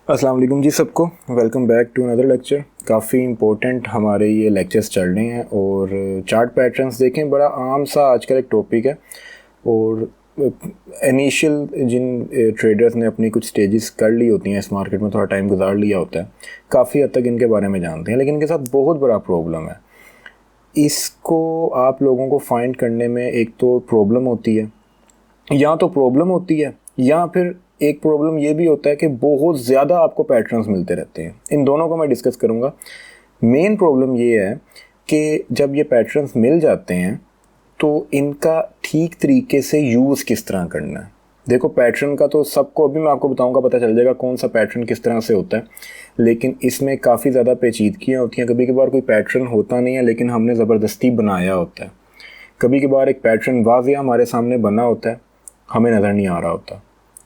अस्सलाम वालेकुम जी सबको। Welcome back to another lecture. काफ़ी इंपॉर्टेंट हमारे ये लेक्चर्स चल रहे हैं और चार्ट पैटर्न्स देखें, बड़ा आम सा आजकल एक टॉपिक है। और इनिशियल जिन ट्रेडर्स ने अपनी कुछ स्टेजेस कर ली होती हैं इस मार्केट में, थोड़ा टाइम गुजार लिया होता है, काफ़ी हद तक इनके बारे में जानते हैं, लेकिन इनके साथ बहुत बड़ा प्रॉब्लम है। इसको आप लोगों को फाइंड करने में एक तो प्रॉब्लम होती है, या तो प्रॉब्लम होती है, या फिर एक प्रॉब्लम ये भी होता है कि बहुत ज़्यादा आपको पैटर्न्स मिलते रहते हैं। इन दोनों को मैं डिस्कस करूँगा। मेन प्रॉब्लम ये है कि जब ये पैटर्न्स मिल जाते हैं तो इनका ठीक तरीके से यूज़ किस तरह करना है। देखो, पैटर्न का तो सबको अभी मैं आपको बताऊंगा, पता चल जाएगा कौन सा पैटर्न किस तरह से होता है, लेकिन इसमें काफ़ी ज़्यादा पेचीदगियाँ होती हैं। कभी कभार कोई पैटर्न होता नहीं है लेकिन हमने ज़बरदस्ती बनाया होता है। कभी कभार एक पैटर्न वाज़िया हमारे सामने बना होता है, हमें नज़र नहीं आ रहा होता।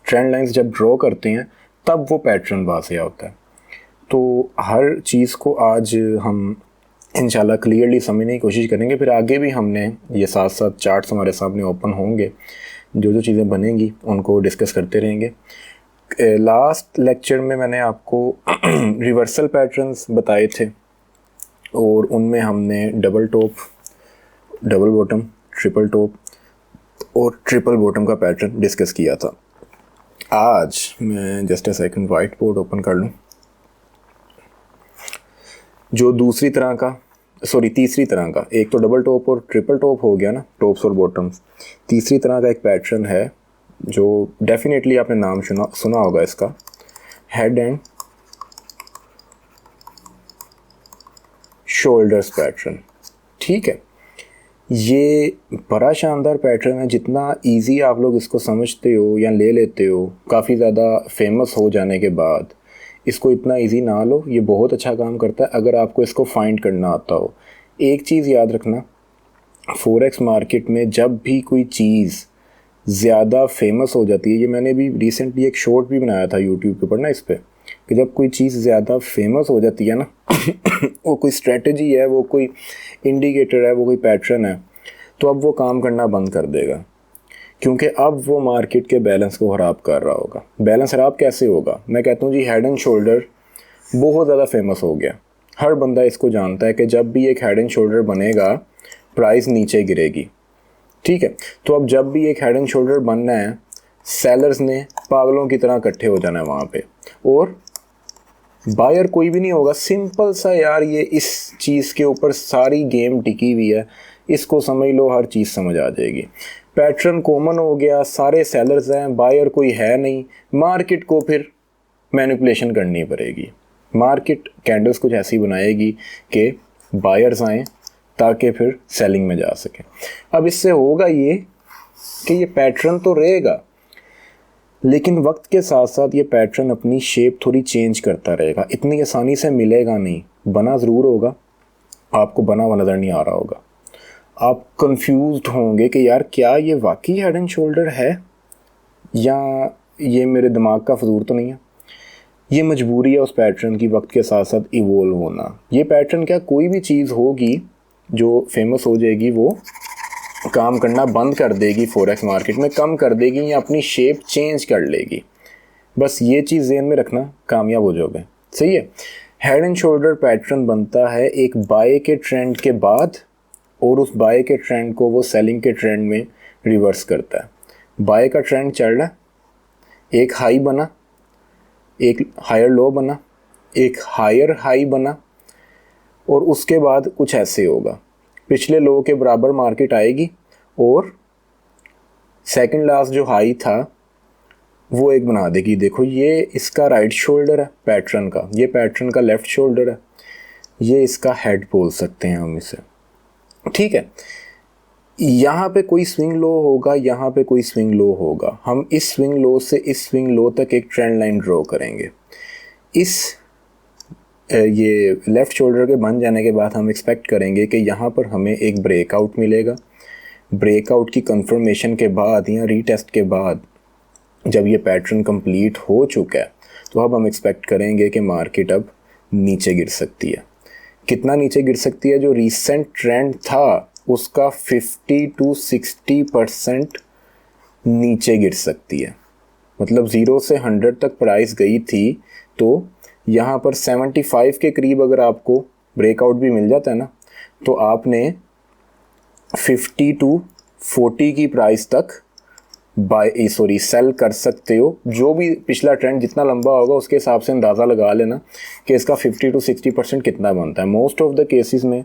ट्रेंड लाइंस जब ड्रॉ करते हैं तब वो पैटर्न वाज़िया होता है। तो हर चीज़ को आज हम इंशाल्लाह क्लियरली समझने की कोशिश करेंगे। फिर आगे भी हमने ये साथ साथ चार्ट्स हमारे सामने ओपन होंगे, जो जो चीज़ें बनेंगी उनको डिस्कस करते रहेंगे। लास्ट लेक्चर में मैंने आपको रिवर्सल पैटर्न्स बताए थे और उनमें हमने double top, double bottom, triple top और ट्रिपल बॉटम का पैटर्न डिस्कस किया था। आज मैं just a second white board open कर लूँ। जो दूसरी तरह का, तीसरी तरह का, एक तो डबल टॉप और ट्रिपल टॉप हो गया ना, टॉप्स और बॉटम्स। तीसरी तरह का एक पैटर्न है जो डेफिनेटली आपने नाम सुना होगा इसका, हेड एंड शोल्डर्स पैटर्न। ठीक है, ये बड़ा शानदार पैटर्न है। जितना इजी आप लोग इसको समझते हो या ले लेते हो, काफ़ी ज़्यादा फेमस हो जाने के बाद इसको इतना इजी ना लो। ये बहुत अच्छा काम करता है अगर आपको इसको फाइंड करना आता हो। एक चीज़ याद रखना, फॉरेक्स मार्केट में जब भी कोई चीज़ ज़्यादा फेमस हो जाती है, ये मैंने भी रिसेंटली एक शॉर्ट भी बनाया था यूट्यूब के ऊपर ना इस पर, कि जब कोई चीज़ ज़्यादा फेमस हो जाती है ना वो कोई स्ट्रेटजी है, वो कोई इंडिकेटर है, वो कोई पैटर्न है, तो अब वो काम करना बंद कर देगा, क्योंकि अब वो मार्केट के बैलेंस को ख़राब कर रहा होगा। बैलेंस ख़राब कैसे होगा? मैं कहता हूँ जी, हेड एंड शोल्डर बहुत ज़्यादा फेमस हो गया। हर बंदा इसको जानता है कि जब भी एक हेड एंड शोल्डर बनेगा प्राइस नीचे गिरेगी। ठीक है, तो अब जब भी एक हेड एंड शोल्डर बनना है, सेलर्स ने पागलों की तरह इकट्ठे हो जाना है वहाँ पे, और बायर कोई भी नहीं होगा। सिंपल सा यार, ये इस चीज़ के ऊपर सारी गेम टिकी हुई है। इसको समझ लो, हर चीज़ समझ आ जाएगी। पैटर्न कॉमन हो गया, सारे सेलर्स हैं, बायर कोई है नहीं। मार्केट को फिर मैनिपुलेशन करनी पड़ेगी। मार्केट कैंडल्स कुछ ऐसी बनाएगी कि बायर्स आएँ ताकि फिर सेलिंग में जा सके। अब इससे होगा ये कि ये पैटर्न तो रहेगा, लेकिन वक्त के साथ साथ ये पैटर्न अपनी शेप थोड़ी चेंज करता रहेगा। इतनी आसानी से मिलेगा नहीं, बना ज़रूर होगा, आपको बना हुआ नज़र नहीं आ रहा होगा। आप कंफ्यूज्ड होंगे कि यार क्या ये वाकई हेड एंड शोल्डर है, या ये मेरे दिमाग का फजूर तो नहीं है। ये मजबूरी है उस पैटर्न की वक्त के साथ साथ इवोल्व होना। ये पैटर्न क्या, कोई भी चीज़ होगी जो फेमस हो जाएगी वो काम करना बंद कर देगी, फॉरेक्स मार्केट में कम कर देगी या अपनी शेप चेंज कर लेगी। बस ये चीज़ ज़हन में रखना, कामयाब हो जाओगे। सही है। हेड एंड शोल्डर पैटर्न बनता है एक बाय के ट्रेंड के बाद, और उस बाय के ट्रेंड को वो सेलिंग के ट्रेंड में रिवर्स करता है। बाय का ट्रेंड चल रहा है, एक हाई बना, एक हायर लो बना, एक हायर हाई बना, और उसके बाद कुछ ऐसे होगा, पिछले लो के बराबर मार्केट आएगी और सेकंड लास्ट जो हाई था वो एक बना देगी। देखो, ये इसका राइट शोल्डर है पैटर्न का, ये पैटर्न का लेफ्ट शोल्डर है, ये इसका हेड बोल सकते हैं हम इसे। ठीक है, यहाँ पे कोई स्विंग लो होगा, यहाँ पे कोई स्विंग लो होगा। हम इस स्विंग लो से इस स्विंग लो तक एक ट्रेंड लाइन ड्रॉ करेंगे। इस ये लेफ़्ट शोल्डर के बन जाने के बाद हम एक्सपेक्ट करेंगे कि यहाँ पर हमें एक ब्रेकआउट मिलेगा। ब्रेकआउट की कंफर्मेशन के बाद या रीटेस्ट के बाद जब ये पैटर्न कंप्लीट हो चुका है, तो अब हम एक्सपेक्ट करेंगे कि मार्केट अब नीचे गिर सकती है। कितना नीचे गिर सकती है? जो रीसेंट ट्रेंड था उसका 50 to 60% नीचे गिर सकती है। मतलब 0 से 100 तक प्राइस गई थी, तो यहाँ पर 75 के करीब अगर आपको ब्रेकआउट भी मिल जाता है ना, तो आपने 50 to 40 की प्राइस तक सेल कर सकते हो। जो भी पिछला ट्रेंड जितना लंबा होगा उसके हिसाब से अंदाज़ा लगा लेना कि इसका 50 to 60% कितना बनता है। मोस्ट ऑफ द केसेस में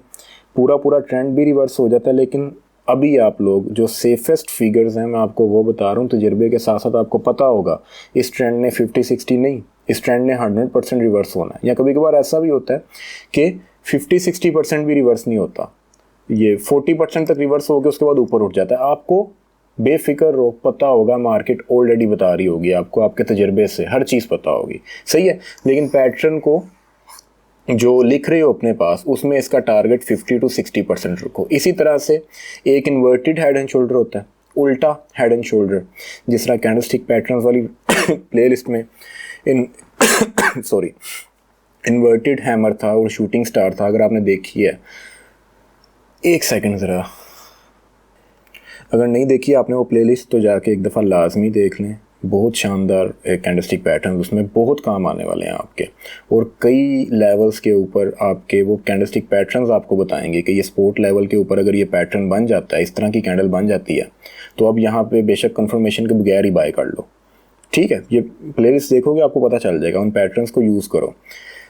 पूरा ट्रेंड भी रिवर्स हो जाता है, लेकिन अभी आप लोग जो सेफेस्ट फिगर्स हैं मैं आपको वो बता रहा हूँ। तजुर्बे के साथ साथ आपको पता होगा इस ट्रेंड ने 50-60 नहीं, इस ट्रेंड ने 100% रिवर्स होना है। या कभी कभार ऐसा भी होता है कि 50-60% भी रिवर्स नहीं होता, ये 40% तक रिवर्स होकर उसके बाद ऊपर उठ जाता है। आपको बेफिक्र रहो, पता होगा, मार्केट ऑलरेडी बता रही होगी आपको, आपके तजर्बे से हर चीज़ पता होगी, सही है। लेकिन पैटर्न को जो लिख रहे हो अपने पास उसमें इसका टारगेट 50 to 60% रखो। इसी तरह से एक इन्वर्टेड हेड एंड शोल्डर होता है, उल्टा हेड एंड शोल्डर, जिस तरह कैंडलस्टिक पैटर्न्स वाली प्लेलिस्ट में इन्वर्टेड हैमर था और शूटिंग स्टार था, अगर आपने देखी है, एक सेकंड ज़रा, अगर नहीं देखी आपने वो प्लेलिस्ट तो जाके एक दफ़ा लाजमी देख लें। बहुत शानदार कैंडलस्टिक पैटर्न, उसमें बहुत काम आने वाले हैं आपके, और कई लेवल्स के ऊपर आपके वो कैंडलस्टिक पैटर्न्स आपको बताएंगे कि ये स्पोर्ट लेवल के ऊपर अगर ये पैटर्न बन जाता है, इस तरह की कैंडल बन जाती है, तो अब यहाँ पे बेशक कंफर्मेशन के बगैर ही बाय कर लो, ठीक है। ये प्लेलिस्ट देखोगे आपको पता चल जाएगा, उन पैटर्न्स को यूज़ करो।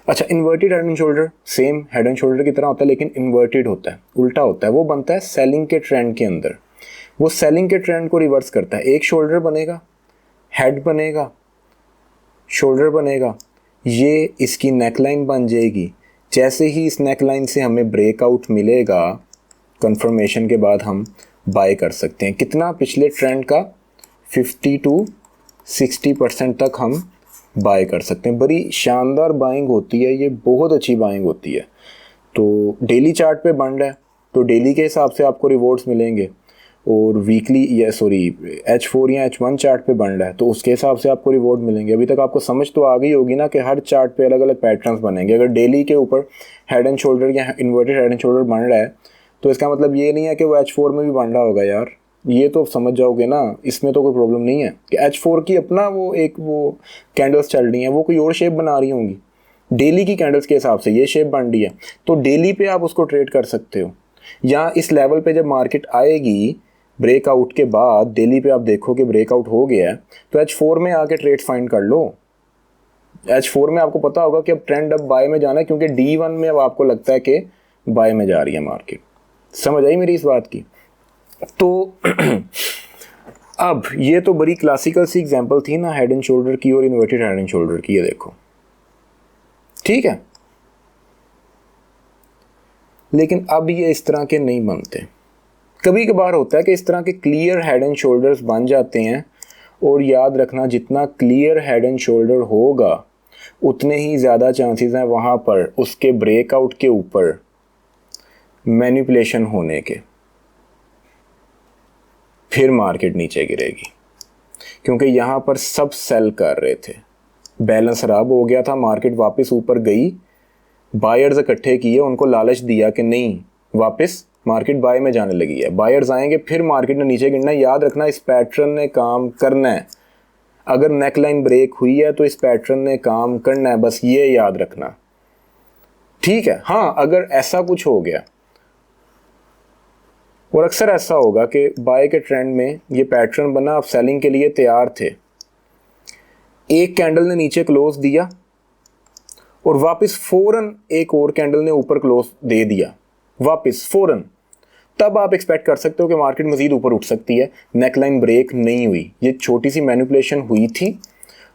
अच्छा, inverted head and shoulder same head and shoulder की तरह होता है, लेकिन इन्वर्टेड होता है, उल्टा होता है। वो बनता है सेलिंग के ट्रेंड के अंदर, वो सेलिंग के ट्रेंड को रिवर्स करता है। एक शोल्डर बनेगा, हेड बनेगा, शोल्डर बनेगा, ये इसकी नेकलाइन बन जाएगी। जैसे ही इस नेकलाइन से हमें ब्रेकआउट मिलेगा कंफर्मेशन के बाद हम बाय कर सकते हैं। कितना? पिछले ट्रेंड का 50 to 60% तक हम बाय कर सकते हैं। बड़ी शानदार बाइंग होती है ये, बहुत अच्छी बाइंग होती है। तो डेली चार्ट पे बन रहा है तो डेली के हिसाब से आपको रिवॉर्ड्स मिलेंगे, और वीकली H4 या H1 चार्ट पे बन रहा है तो उसके हिसाब से आपको रिवॉर्ड मिलेंगे। अभी तक आपको समझ तो आ गई होगी ना कि हर चार्ट पे अलग अलग पैटर्न्स बनेंगे। अगर डेली के ऊपर हेड एंड शोल्डर या इन्वर्टेड हेड एंड शोल्डर बन रहा है तो इसका मतलब ये नहीं है कि वो H4 में भी बन रहा होगा यार, ये तो समझ जाओगे ना, इसमें तो कोई प्रॉब्लम नहीं है कि H4 की अपना वो कैंडल्स चल रही हैं, वो कोई और शेप बना रही होंगी। डेली की कैंडल्स के हिसाब से ये शेप बन रही है तो डेली पे आप उसको ट्रेड कर सकते हो। या इस लेवल पे जब मार्केट आएगी ब्रेकआउट के बाद, डेली पे आप देखो कि ब्रेकआउट हो गया है तो H4 में आके ट्रेड फाइंड कर लो। H4 में आपको पता होगा कि अब ट्रेंड अब बाय में जाना है, क्योंकि D1 में अब आपको लगता है कि बाय में जा रही है मार्केट। समझ आई मेरी इस बात की? तो अब ये तो बड़ी क्लासिकल सी एग्जांपल थी ना हेड एंड शोल्डर की और इन्वर्टेड हेड एंड शोल्डर की, ये देखो, ठीक है। लेकिन अब ये इस तरह के नहीं बनते। कभी कभार होता है कि इस तरह के क्लियर हेड एंड शोल्डर्स बन जाते हैं, और याद रखना जितना क्लियर हेड एंड शोल्डर होगा उतने ही ज़्यादा चांसेस हैं वहाँ पर उसके ब्रेकआउट के ऊपर मैनिपुलेशन होने के, फिर मार्केट नीचे गिरेगी। क्योंकि यहाँ पर सब सेल कर रहे थे, बैलेंस खराब हो गया था, मार्केट वापस ऊपर गई, बायर्स इकट्ठे किए, उनको लालच दिया कि नहीं वापस मार्केट बाय में जाने लगी है, बायर्स आएंगे, फिर मार्केट ने नीचे गिरना है। याद रखना इस पैटर्न ने काम करना है, अगर नेकलाइन ब्रेक हुई है तो इस पैटर्न ने काम करना है, बस ये याद रखना, ठीक है। हाँ, अगर ऐसा कुछ हो गया, और अक्सर ऐसा होगा कि बाय के ट्रेंड में ये पैटर्न बना, आप सेलिंग के लिए तैयार थे, एक कैंडल ने नीचे क्लोज दिया और वापस फ़ौरन एक और कैंडल ने ऊपर क्लोज दे दिया वापस फ़ौरन, तब आप एक्सपेक्ट कर सकते हो कि मार्केट मज़ीद ऊपर उठ सकती है। नेकलाइन ब्रेक नहीं हुई, ये छोटी सी मैनिपुलेशन हुई थी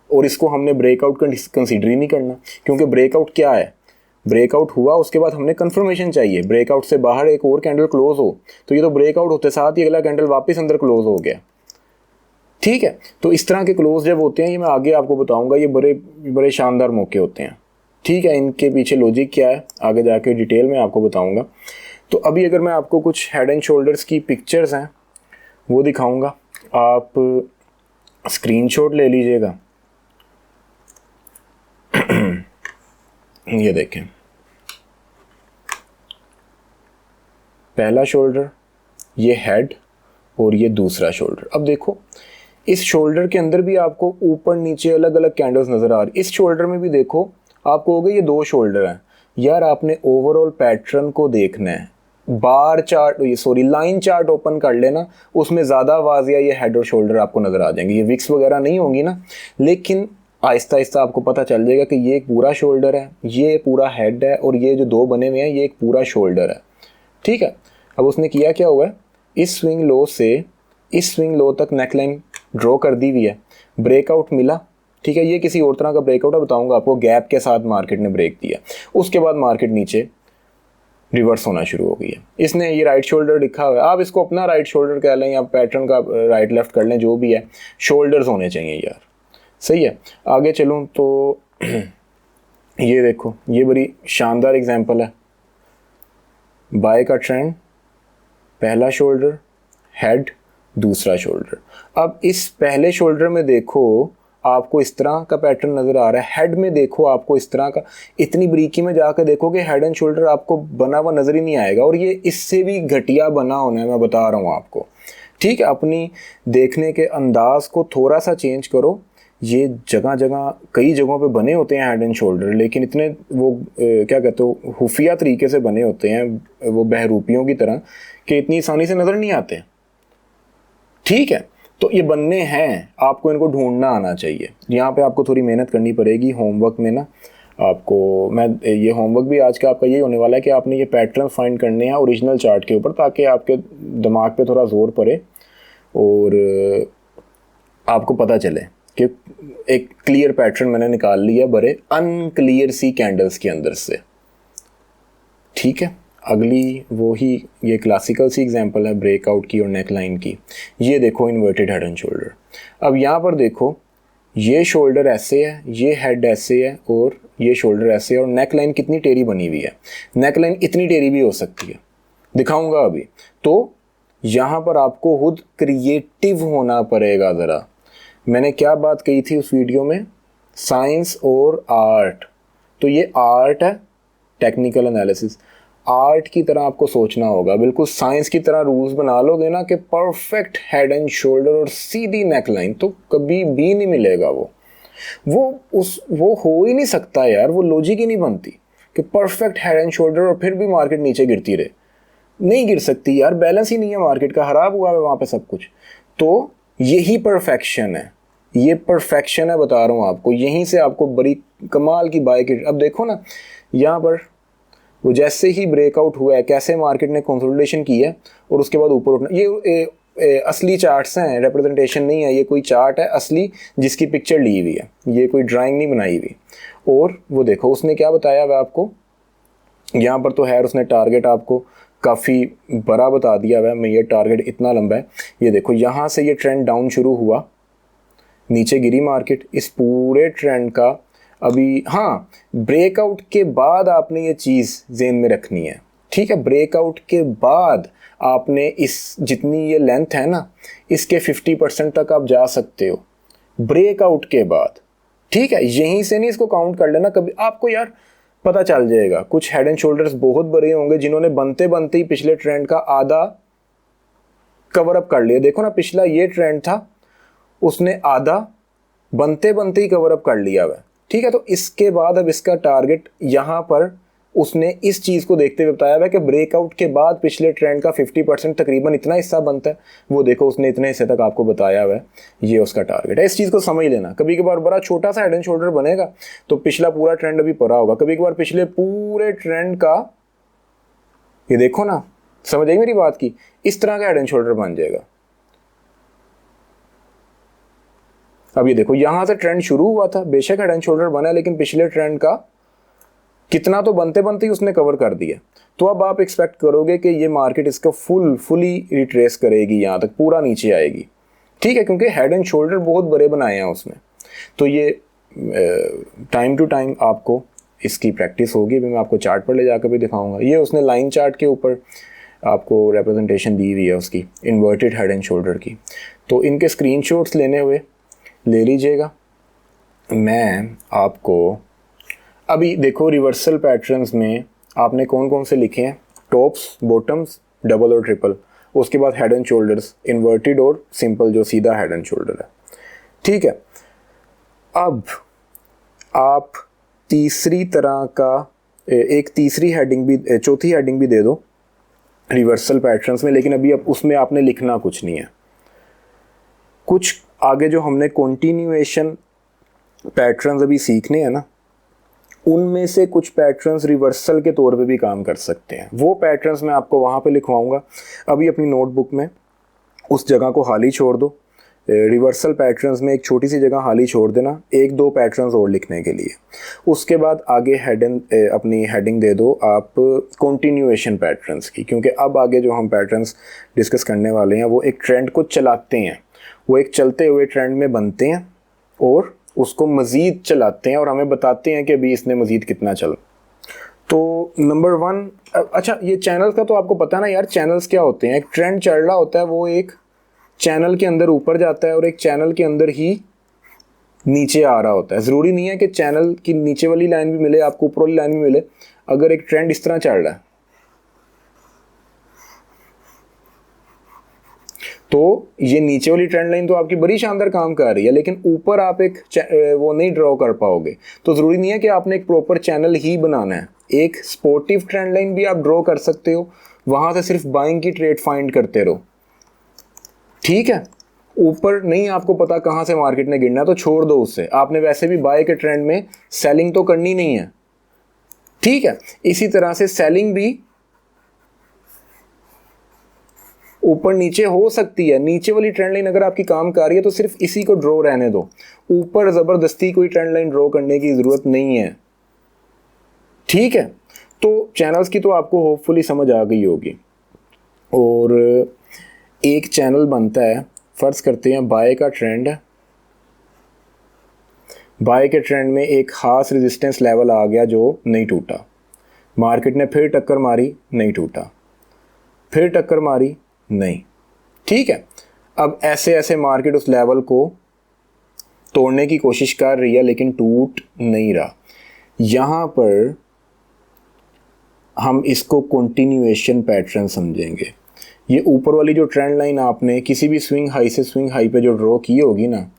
और इसको हमने ब्रेकआउट कंसीडर ही नहीं करना, क्योंकि ब्रेकआउट क्या है, ब्रेकआउट हुआ उसके बाद हमने कंफर्मेशन चाहिए, ब्रेकआउट से बाहर एक और कैंडल क्लोज हो, तो ये तो ब्रेकआउट होते साथ ही अगला कैंडल वापस अंदर क्लोज हो गया, ठीक है। तो इस तरह के क्लोज जब होते हैं, ये मैं आगे आपको बताऊंगा, ये बड़े बड़े शानदार मौके होते हैं, ठीक है। इनके पीछे लॉजिक क्या है आगे जाके डिटेल में आपको बताऊंगा। तो अभी अगर मैं आपको कुछ हेड एंड शोल्डर्स की पिक्चर्स हैं वो दिखाऊंगा, आप स्क्रीनशॉट ले लीजिएगा। ये देखें, पहला शोल्डर, ये हेड और ये दूसरा शोल्डर। अब देखो इस शोल्डर के अंदर भी आपको ऊपर नीचे अलग अलग कैंडल्स नज़र आ रही। इस शोल्डर में भी देखो, आपको हो गए ये 2 शोल्डर हैं यार। आपने ओवरऑल पैटर्न को देखना है। बार चार्ट, ये सॉरी लाइन चार्ट ओपन कर लेना, उसमें ज़्यादा वाज़िया ये हेड और शोल्डर आपको नज़र आ जाएंगे। ये विक्स वगैरह नहीं होंगी ना, लेकिन आहिस्ता आहिस्ता आपको पता चल जाएगा कि ये एक पूरा शोल्डर है, ये पूरा हेड है, और ये जो 2 बने हुए हैं ये एक पूरा शोल्डर है। ठीक है, अब उसने किया क्या हुआ है, इस स्विंग लो से इस स्विंग लो तक नेकलाइन ड्रॉ कर दी हुई है, ब्रेकआउट मिला। ठीक है, ये किसी और तरह का ब्रेकआउट है, बताऊंगा आपको। गैप के साथ मार्केट ने ब्रेक दिया, उसके बाद मार्केट नीचे रिवर्स होना शुरू हो गई है। इसने ये राइट शोल्डर लिखा हुआ है, आप इसको अपना राइट शोल्डर कह लें या पैटर्न का राइट लेफ्ट कर लें, जो भी है, शोल्डर्स होने चाहिए यार। सही है, आगे चलूँ तो ये देखो, ये बड़ी शानदार एग्जांपल है। बाय का ट्रेंड, पहला शोल्डर, हेड, दूसरा शोल्डर। अब इस पहले शोल्डर में देखो आपको इस तरह का पैटर्न नज़र आ रहा है, हेड में देखो आपको इस तरह का। इतनी बरीकी में जाकर देखोगे हेड एंड शोल्डर आपको बना हुआ नज़र ही नहीं आएगा, और ये इससे भी घटिया बना होना है, मैं बता रहा हूँ आपको। ठीक है, अपनी देखने के अंदाज को थोड़ा सा चेंज करो। ये जगह जगह कई जगहों पे बने होते हैं हेड एंड शोल्डर, लेकिन इतने वो क्या कहते हो, खुफिया तरीके से बने होते हैं, वो बहरूपियों की तरह, कि इतनी आसानी से नज़र नहीं आते। ठीक है, तो ये बनने हैं, आपको इनको ढूंढना आना चाहिए। यहाँ पे आपको थोड़ी मेहनत करनी पड़ेगी होमवर्क में ना। आपको मैं ये होमवर्क भी आज का आपका यही होने वाला है कि आपने ये पैटर्न फाइंड करने हैं ओरिजिनल चार्ट के ऊपर, ताकि आपके दिमाग पे थोड़ा जोर पड़े और आपको पता चले कि एक क्लियर पैटर्न मैंने निकाल लिया बड़े अनक्लियर सी कैंडल्स के अंदर से। ठीक है, अगली वो ही ये क्लासिकल सी एग्जांपल है ब्रेकआउट की और नेक लाइन की। ये देखो इन्वर्टेड हेड एंड शोल्डर। अब यहाँ पर देखो, ये शोल्डर ऐसे है, ये हेड ऐसे है, और ये शोल्डर ऐसे है, और नेक लाइन कितनी टेढ़ी बनी हुई है। नेक लाइन इतनी टेढ़ी भी हो सकती है, दिखाऊंगा अभी। तो यहाँ पर आपको खुद क्रिएटिव होना पड़ेगा ज़रा। मैंने क्या बात कही थी उस वीडियो में, साइंस और आर्ट। तो ये आर्ट है, टेक्निकल एनालिसिस। आर्ट की तरह आपको सोचना होगा, बिल्कुल साइंस की तरह रूल्स बना लोगे ना कि परफेक्ट हेड एंड शोल्डर और सीधी नेक लाइन, तो कभी भी नहीं मिलेगा वो हो ही नहीं सकता यार। वो लॉजिक ही नहीं बनती कि परफेक्ट हेड एंड शोल्डर और फिर भी मार्केट नीचे गिरती रहे। नहीं गिर सकती यार, बैलेंस ही नहीं है मार्केट का, खराब हुआ है वहाँ पे सब कुछ। तो यही परफेक्शन है, ये परफेक्शन है, बता रहा हूँ आपको। यहीं से आपको बड़ी कमाल की बाय की। अब देखो ना, यहाँ पर वो जैसे ही ब्रेकआउट हुआ है, कैसे मार्केट ने कंसोलिडेशन की है और उसके बाद ऊपर उठना। ये असली चार्ट्स हैं, रिप्रेजेंटेशन नहीं है, ये कोई चार्ट है असली जिसकी पिक्चर ली हुई है, ये कोई ड्राइंग नहीं बनाई हुई। और वो देखो उसने क्या बताया हुआ आपको, यहाँ पर तो है, उसने टारगेट आपको काफ़ी बड़ा बता दिया हुआ है। मैं ये टारगेट इतना लंबा है, ये देखो यहाँ से ये ट्रेंड डाउन शुरू हुआ, नीचे गिरी मार्केट। इस पूरे ट्रेंड का अभी, हाँ, ब्रेकआउट के बाद आपने ये चीज़ ज़हन में रखनी है। ठीक है, ब्रेकआउट के बाद आपने इस जितनी ये लेंथ है ना, इसके 50% तक आप जा सकते हो ब्रेकआउट के बाद। ठीक है, यहीं से नहीं इसको काउंट कर लेना कभी, आपको यार पता चल जाएगा। कुछ हेड एंड शोल्डर्स बहुत बड़े होंगे जिन्होंने बनते बनते ही पिछले ट्रेंड का आधा कवर अप कर लिया। देखो ना, पिछला ये ट्रेंड था, उसने आधा बनते बनते ही कवर अप कर लिया हुआ। ठीक है, तो इसके बाद अब इसका टारगेट यहाँ पर उसने इस चीज़ को देखते हुए बताया हुआ कि ब्रेकआउट के बाद पिछले ट्रेंड का 50% तकरीबन इतना हिस्सा बनता है। वो देखो उसने इतने हिस्से तक आपको बताया हुआ है, ये उसका टारगेट है। इस चीज़ को समझ लेना। कभी कभार बड़ा छोटा सा हेड एंड शोल्डर बनेगा तो पिछला पूरा ट्रेंड अभी पड़ा होगा, कभी कभार पिछले पूरे ट्रेंड का, ये देखो ना, समझ आई मेरी बात की, इस तरह का हेड एंड शोल्डर बन जाएगा। अब ये देखो यहाँ से ट्रेंड शुरू हुआ था, बेशक हेड एंड शोल्डर बना, लेकिन पिछले ट्रेंड का कितना तो बनते बनते ही उसने कवर कर दिया। तो अब आप एक्सपेक्ट करोगे कि ये मार्केट इसका फुली रिट्रेस करेगी, यहाँ तक पूरा नीचे आएगी। ठीक है, क्योंकि हेड एंड शोल्डर बहुत बड़े बनाए हैं उसने। तो ये टाइम टू टाइम आपको इसकी प्रैक्टिस होगी। भी मैं आपको चार्ट पर ले जाकर भी दिखाऊंगा। ये उसने लाइन चार्ट के ऊपर आपको रिप्रेजेंटेशन दी हुई है उसकी इन्वर्टेड हेड एंड शोल्डर की। तो इनके स्क्रीनशॉट्स लेने हुए ले लीजिएगा। मैं आपको अभी देखो रिवर्सल पैटर्न्स में आपने कौन कौन से लिखे हैं, टॉप्स, बॉटम्स, डबल और ट्रिपल, उसके बाद हेड एंड शोल्डर्स, इन्वर्टेड और सिंपल जो सीधा हेड एंड शोल्डर है। ठीक है, अब आप तीसरी तरह का एक तीसरी हेडिंग भी, चौथी हेडिंग भी दे दो रिवर्सल पैटर्न्स में, लेकिन अभी अब उसमें आपने लिखना कुछ नहीं है। कुछ आगे जो हमने कंटिन्यूएशन पैटर्न्स अभी सीखने हैं ना, उनमें से कुछ पैटर्न्स रिवर्सल के तौर पे भी काम कर सकते हैं। वो पैटर्न्स मैं आपको वहाँ पे लिखवाऊंगा। अभी अपनी नोटबुक में उस जगह को खाली छोड़ दो, रिवर्सल पैटर्न्स में एक छोटी सी जगह खाली छोड़ देना, एक दो पैटर्न्स और लिखने के लिए। उसके बाद आगे अपनी हेडिंग दे दो आप कंटिन्यूएशन पैटर्न्स की, क्योंकि अब आगे जो हम पैटर्न्स डिस्कस करने वाले हैं वो एक ट्रेंड को चलाते हैं, वो एक चलते हुए ट्रेंड में बनते हैं और उसको मज़ीद चलाते हैं और हमें बताते हैं कि अभी इसने मज़ीद कितना चला। तो नंबर 1, अच्छा ये चैनल का तो आपको पता ना यार, चैनल्स क्या होते हैं। एक ट्रेंड चल रहा होता है, वो एक चैनल के अंदर ऊपर जाता है और एक चैनल के अंदर ही नीचे आ रहा होता है। ज़रूरी नहीं है कि चैनल की नीचे वाली लाइन भी मिले आपको, ऊपर वाली लाइन भी मिले। अगर एक ट्रेंड इस तरह चल रहा है तो ये नीचे वाली ट्रेंड लाइन तो आपकी बड़ी शानदार काम कर रही है, लेकिन ऊपर आप एक वो नहीं ड्रॉ कर पाओगे। तो ज़रूरी नहीं है कि आपने एक प्रॉपर चैनल ही बनाना है। एक सपोर्टिव ट्रेंड लाइन भी आप ड्रॉ कर सकते हो, वहाँ से सिर्फ बाइंग की ट्रेड फाइंड करते रहो, ठीक है। ऊपर नहीं आपको पता कहाँ से मार्केट ने गिरना है तो छोड़ दो उससे, आपने वैसे भी बाय के ट्रेंड में सेलिंग तो करनी नहीं है, ठीक है। इसी तरह से सेलिंग भी ऊपर नीचे हो सकती है। नीचे वाली ट्रेंड लाइन अगर आपकी काम कर रही है तो सिर्फ इसी को ड्रॉ रहने दो, ऊपर ज़बरदस्ती कोई ट्रेंड लाइन ड्रॉ करने की ज़रूरत नहीं है, ठीक है। तो चैनल्स की तो आपको होपफुली समझ आ गई होगी। और एक चैनल बनता है, फ़र्ज़ करते हैं बाय का ट्रेंड है, बाय के ट्रेंड में एक ख़ास रेजिस्टेंस लेवल आ गया जो नहीं टूटा, मार्केट ने फिर टक्कर मारी, नहीं टूटा, फिर टक्कर मारी, नहीं, ठीक है। अब ऐसे ऐसे मार्केट उस लेवल को तोड़ने की कोशिश कर रही है लेकिन टूट नहीं रहा। यहाँ पर हम इसको कंटिन्यूएशन पैटर्न समझेंगे। ये ऊपर वाली जो ट्रेंड लाइन आपने किसी भी स्विंग हाई से स्विंग हाई पे जो ड्रॉ की होगी ना,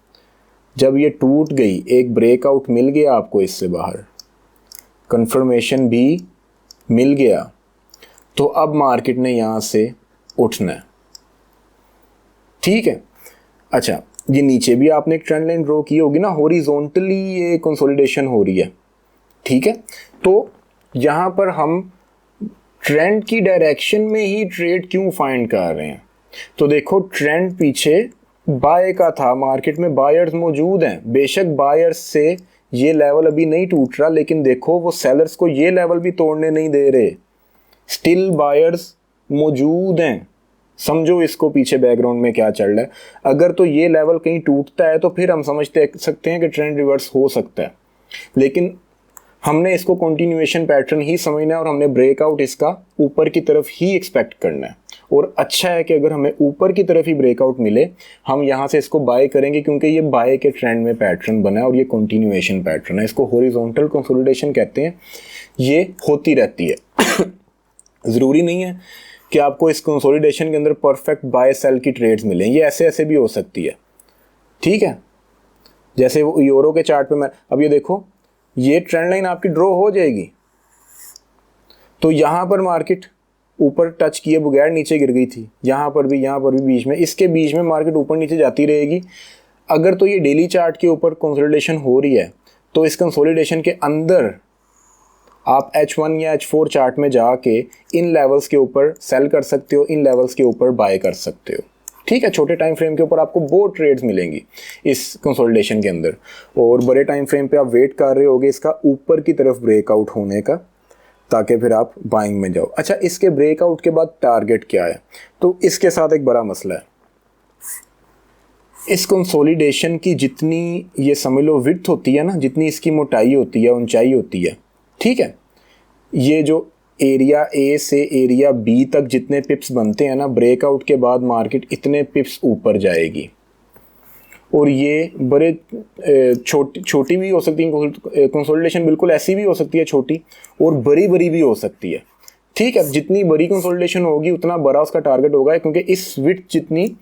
जब ये टूट गई, एक ब्रेकआउट मिल गया आपको इससे बाहर, कंफर्मेशन भी मिल गया, तो अब मार्केट ने यहाँ से उठना है, ठीक है। अच्छा, ये नीचे भी आपने एक ट्रेंड लाइन ड्रॉ की होगी ना, हॉरिजॉन्टली ये कंसोलिडेशन हो रही है, ठीक है। तो यहाँ पर हम ट्रेंड की डायरेक्शन में ही ट्रेड क्यों फाइंड कर रहे हैं, तो देखो ट्रेंड पीछे बाय का था, मार्केट में बायर्स मौजूद हैं, बेशक बायर्स से ये लेवल अभी नहीं टूट रहा, लेकिन देखो वो सेलर्स को ये लेवल भी तोड़ने नहीं दे रहे, स्टिल बायर्स मौजूद हैं। समझो इसको पीछे बैकग्राउंड में क्या चल रहा है। अगर तो ये लेवल कहीं टूटता है तो फिर हम समझते सकते हैं कि ट्रेंड रिवर्स हो सकता है, लेकिन हमने इसको कंटिन्यूएशन पैटर्न ही समझना है और हमने ब्रेकआउट इसका ऊपर की तरफ ही एक्सपेक्ट करना है। और अच्छा है कि अगर हमें ऊपर की तरफ ही ब्रेकआउट मिले, हम यहाँ से इसको बाय करेंगे, क्योंकि ये बाय के ट्रेंड में पैटर्न बना है और ये कंटिन्यूएशन पैटर्न है। इसको हॉरिजॉन्टल कंसोलिडेशन कहते हैं, ये होती रहती है। ज़रूरी नहीं है कि आपको इस कंसोलिडेशन के अंदर परफेक्ट बाय सेल की ट्रेड्स मिलें, ये ऐसे ऐसे भी हो सकती है, ठीक है। जैसे वो यूरो के चार्ट पे मैं अब ये देखो, ये ट्रेंड लाइन आपकी ड्रॉ हो जाएगी, तो यहाँ पर मार्केट ऊपर टच किए बगैर नीचे गिर गई थी, यहाँ पर भी बीच में, इसके बीच में मार्केट ऊपर नीचे जाती रहेगी। अगर तो ये डेली चार्ट के ऊपर कंसोलिडेशन हो रही है तो इस कंसोलिडेशन के अंदर आप H1 या H4 चार्ट में जाके इन लेवल्स के ऊपर सेल कर सकते हो, इन लेवल्स के ऊपर बाय कर सकते हो, ठीक है। छोटे टाइम फ्रेम के ऊपर आपको बहुत ट्रेड्स मिलेंगी इस कंसोलिडेशन के अंदर, और बड़े टाइम फ्रेम पे आप वेट कर रहे होगे इसका ऊपर की तरफ ब्रेकआउट होने का, ताकि फिर आप बाइंग में जाओ। अच्छा, इसके ब्रेकआउट के बाद टारगेट क्या है, तो इसके साथ एक बड़ा मसला है। इस कंसोलिडेशन की जितनी ये समझ लो विड्थ होती है ना, जितनी इसकी मोटाई होती है, ऊंचाई होती है, ठीक है, ये जो एरिया ए से एरिया बी तक जितने पिप्स बनते हैं ना, ब्रेकआउट के बाद मार्केट इतने पिप्स ऊपर जाएगी। और ये बड़े छोटी भी हो सकती है कंसोलिडेशन, बिल्कुल ऐसी भी हो सकती है छोटी, और बड़ी भी हो सकती है, ठीक है। जितनी बड़ी कंसोलिडेशन होगी उतना बड़ा उसका टारगेट होगा, क्योंकि इस विड्थ जितनी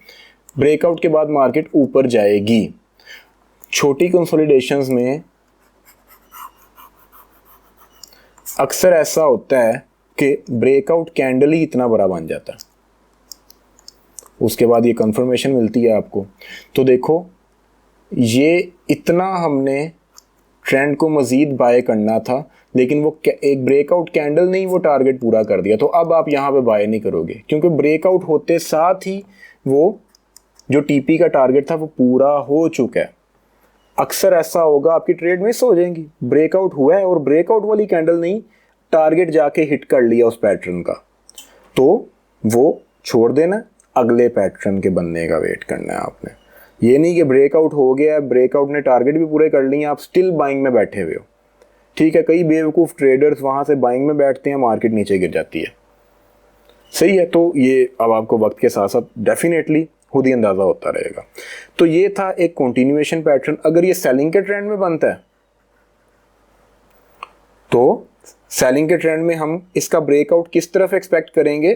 ब्रेकआउट के बाद मार्केट ऊपर जाएगी। छोटी कंसोलिडेशंस में अक्सर ऐसा होता है कि ब्रेकआउट कैंडल ही इतना बड़ा बन जाता है, उसके बाद ये कंफर्मेशन मिलती है आपको। तो देखो ये इतना हमने ट्रेंड को मज़ीद बाय करना था, लेकिन वो एक ब्रेकआउट कैंडल नहीं वो टारगेट पूरा कर दिया, तो अब आप यहाँ पे बाय नहीं करोगे, क्योंकि ब्रेकआउट होते साथ ही वो जो टीपी का टारगेट था वो पूरा हो चुका है। अक्सर ऐसा होगा आपकी ट्रेड मिस हो जाएंगी, ब्रेकआउट हुआ है और ब्रेकआउट वाली कैंडल नहीं टारगेट जाके हिट कर लिया उस पैटर्न का, तो वो छोड़ देना, अगले पैटर्न के बनने का वेट करना है आपने। ये नहीं कि ब्रेकआउट हो गया, ब्रेकआउट ने टारगेट भी पूरे कर लिए, आप स्टिल बाइंग में बैठे हुए हो। ठीक है, कई बेवकूफ़ ट्रेडर्स वहाँ से बाइंग में बैठते हैं, मार्केट नीचे गिर जाती है। सही है, तो ये अब आपको वक्त के साथ साथ डेफिनेटली खुद ही अंदाज़ा होता रहेगा। तो ये था एक कंटिन्यूएशन पैटर्न। अगर ये सेलिंग के ट्रेंड में बनता है तो सेलिंग के ट्रेंड में हम इसका ब्रेकआउट किस तरफ एक्सपेक्ट करेंगे?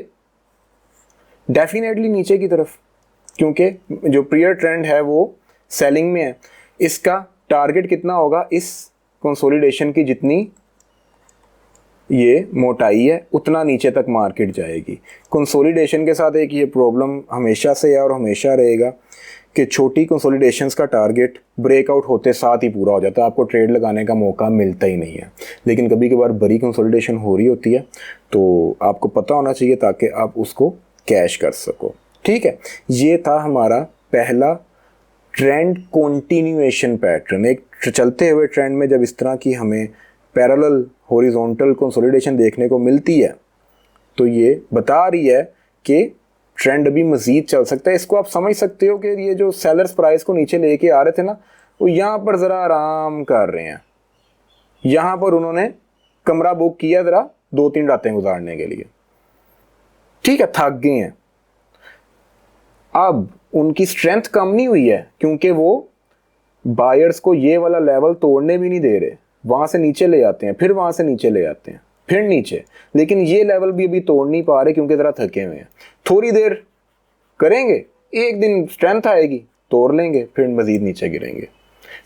डेफिनेटली नीचे की तरफ, क्योंकि जो प्रियर ट्रेंड है वो सेलिंग में है। इसका टारगेट कितना होगा? इस कंसोलिडेशन की जितनी ये मोटाई है उतना नीचे तक मार्केट जाएगी। कंसोलिडेशन के साथ एक ये प्रॉब्लम हमेशा से है और हमेशा रहेगा कि छोटी कंसोलिडेशंस का टारगेट ब्रेकआउट होते साथ ही पूरा हो जाता है, आपको ट्रेड लगाने का मौका मिलता ही नहीं है। लेकिन कभी कभार बड़ी कंसोलिडेशन हो रही होती है तो आपको पता होना चाहिए ताकि आप उसको कैश कर सको। ठीक है, ये था हमारा पहला ट्रेंड कंटिन्यूएशन पैटर्न। एक चलते हुए ट्रेंड में जब इस तरह की हमें पैरेलल हॉरिजॉन्टल कंसोलिडेशन देखने को मिलती है तो ये बता रही है कि ट्रेंड अभी मज़ीद चल सकता है। इसको आप समझ सकते हो कि ये जो सेलर्स प्राइस को नीचे लेके आ रहे थे ना, वो यहाँ पर ज़रा आराम कर रहे हैं। यहाँ पर उन्होंने कमरा बुक किया ज़रा 2-3 रातें गुजारने के लिए। ठीक है, थक गए हैं। अब उनकी स्ट्रेंथ कम नहीं हुई है, क्योंकि वो बायर्स को ये वाला लेवल तोड़ने भी नहीं दे रहे। वहाँ से नीचे ले आते हैं, फिर वहाँ से नीचे ले आते हैं, फिर नीचे, लेकिन ये लेवल भी अभी तोड़ नहीं पा रहे क्योंकि ज़रा थके हुए हैं। थोड़ी देर करेंगे, एक दिन स्ट्रेंथ आएगी, तोड़ लेंगे, फिर मज़ीद नीचे गिरेंगे।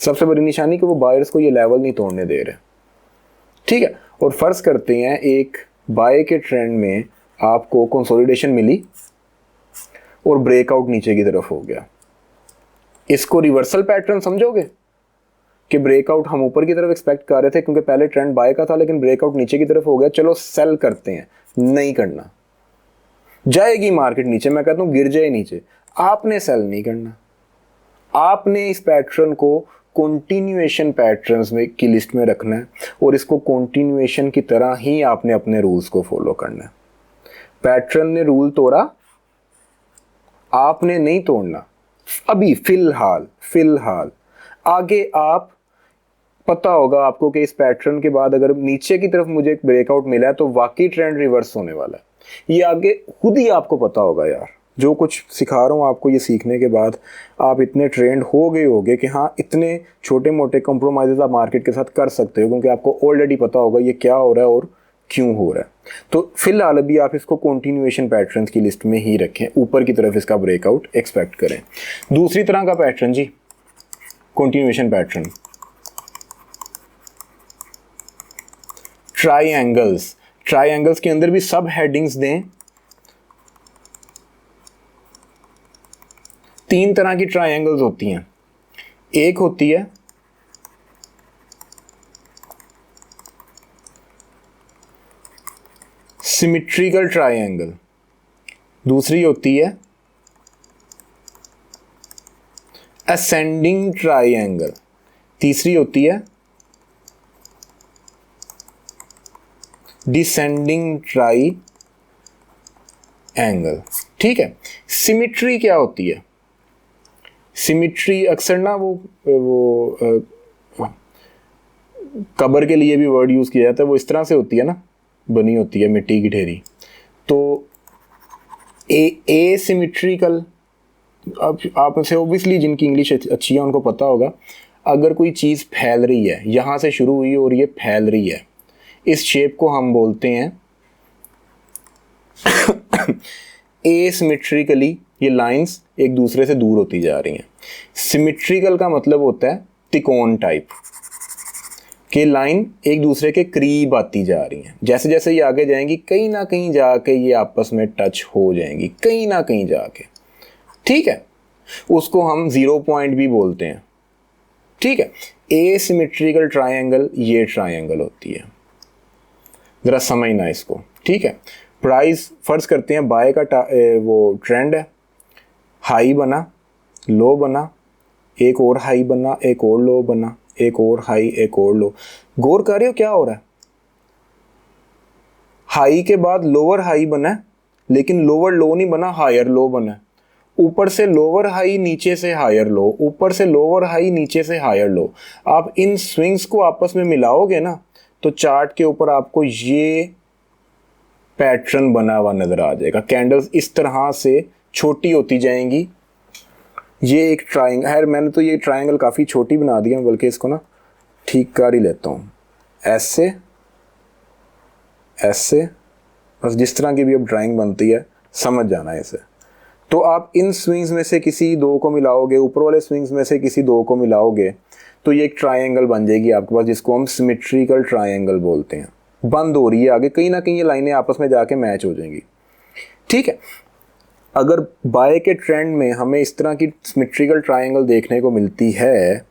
सबसे बड़ी निशानी कि वो बायर्स को ये लेवल नहीं तोड़ने दे रहे। ठीक है, और फ़र्ज़ करते हैं एक बाय के ट्रेंड में आपको कंसोलिडेशन मिली और ब्रेकआउट नीचे की तरफ हो गया। इसको रिवर्सल पैटर्न समझोगे कि ब्रेकआउट हम ऊपर की तरफ एक्सपेक्ट कर रहे थे क्योंकि पहले ट्रेंड बाय का था, लेकिन ब्रेकआउट नीचे की तरफ हो गया, चलो सेल करते हैं। नहीं करना, जाएगी मार्केट नीचे, मैं कहता हूँ गिर जाए नीचे, आपने सेल नहीं करना। आपने इस पैटर्न को कंटिन्यूएशन पैटर्न्स में की लिस्ट में रखना है और इसको कंटिन्यूएशन की तरह ही आपने अपने रूल्स को फॉलो करना है। पैटर्न ने रूल तोड़ा, आपने नहीं तोड़ना अभी फिलहाल। आगे आप पता होगा आपको कि इस पैटर्न के बाद अगर नीचे की तरफ मुझे एक ब्रेकआउट मिला है तो वाकई ट्रेंड रिवर्स होने वाला है। ये आगे खुद ही आपको पता होगा यार। जो कुछ सिखा रहा हूँ आपको, ये सीखने के बाद आप इतने ट्रेंड हो गए होगे कि हाँ, इतने छोटे मोटे कंप्रोमाइज़ आप मार्केट के साथ कर सकते हो, क्योंकि आपको ऑलरेडी पता होगा ये क्या हो रहा है और क्यों हो रहा है। तो फिलहाल अभी आप इसको कंटिन्यूएशन पैटर्न्स की लिस्ट में ही रखें, ऊपर की तरफ इसका ब्रेकआउट एक्सपेक्ट करें। दूसरी तरह का पैटर्न जी, कंटिन्यूएशन पैटर्न, ट्राइएंगल्स के अंदर भी सब हेडिंग्स दें। 3 तरह की ट्राइएंगल्स होती हैं। एक होती है सिमेट्रिकल ट्राइएंगल, दूसरी होती है असेंडिंग ट्राइएंगल, तीसरी होती है डिसेंडिंग ट्राइएंगल। ठीक है, सिमेट्री क्या होती है? सिमेट्री अक्सर ना वो कब्र के लिए भी वर्ड यूज़ किया जाता है। वो इस तरह से होती है ना, बनी होती है मिट्टी की ढेरी। तो एसिमेट्रिकल, अब आप से ओबियसली जिनकी इंग्लिश अच्छी है उनको पता होगा, अगर कोई चीज़ फैल रही है, यहाँ से शुरू हुई और ये फैल रही है, इस शेप को हम बोलते हैं एसिमेट्रिकली ये लाइंस एक दूसरे से दूर होती जा रही हैं। सिमेट्रिकल का मतलब होता है तिकोन टाइप कि लाइन एक दूसरे के करीब आती जा रही हैं। जैसे जैसे ये आगे जाएंगी कहीं ना कहीं जाके ये आपस में टच हो जाएंगी, कहीं ना कहीं जाके, ठीक है। उसको हम 0 पॉइंट भी बोलते हैं, ठीक है। एसिमेट्रिकल ट्रायंगल ये ट्रायंगल होती है, ज़रा समझना इसको, ठीक है। प्राइस फर्ज करते हैं बाय का वो ट्रेंड है, हाई बना, लो बना, एक और हाई बना, एक और लो बना, एक और हाई, एक और लो। गौर कर रहे हो क्या हो रहा है? हाई के बाद लोअर हाई बना है, लेकिन लोअर लो नहीं बना, हायर लो बना है। ऊपर से लोअर हाई, नीचे से हायर लो, ऊपर से लोअर हाई, नीचे से हायर लो। आप इन स्विंग्स को आपस में मिलाओगे ना तो चार्ट के ऊपर आपको ये पैटर्न बना हुआ नजर आ जाएगा। कैंडल्स इस तरह से छोटी होती जाएंगी। ये एक ट्रायंगल है, मैंने तो ये ट्रायंगल काफ़ी छोटी बना दिया, बल्कि इसको ना ठीक कर ही लेता हूँ। ऐसे ऐसे, बस जिस तरह की भी अब ड्राइंग बनती है समझ जाना है इसे। तो आप इन स्विंग्स में से किसी दो को मिलाओगे, ऊपर वाले स्विंग्स में से किसी दो को मिलाओगे तो ये एक ट्रायंगल बन जाएगी आपके पास, जिसको हम सिमेट्रिकल ट्रायंगल बोलते हैं। बंद हो रही है आगे, कहीं ना कहीं ये लाइनें आपस में जाके मैच हो जाएंगी, ठीक है। अगर बाय के ट्रेंड में हमें इस तरह की सिमेट्रिकल ट्रायंगल देखने को मिलती है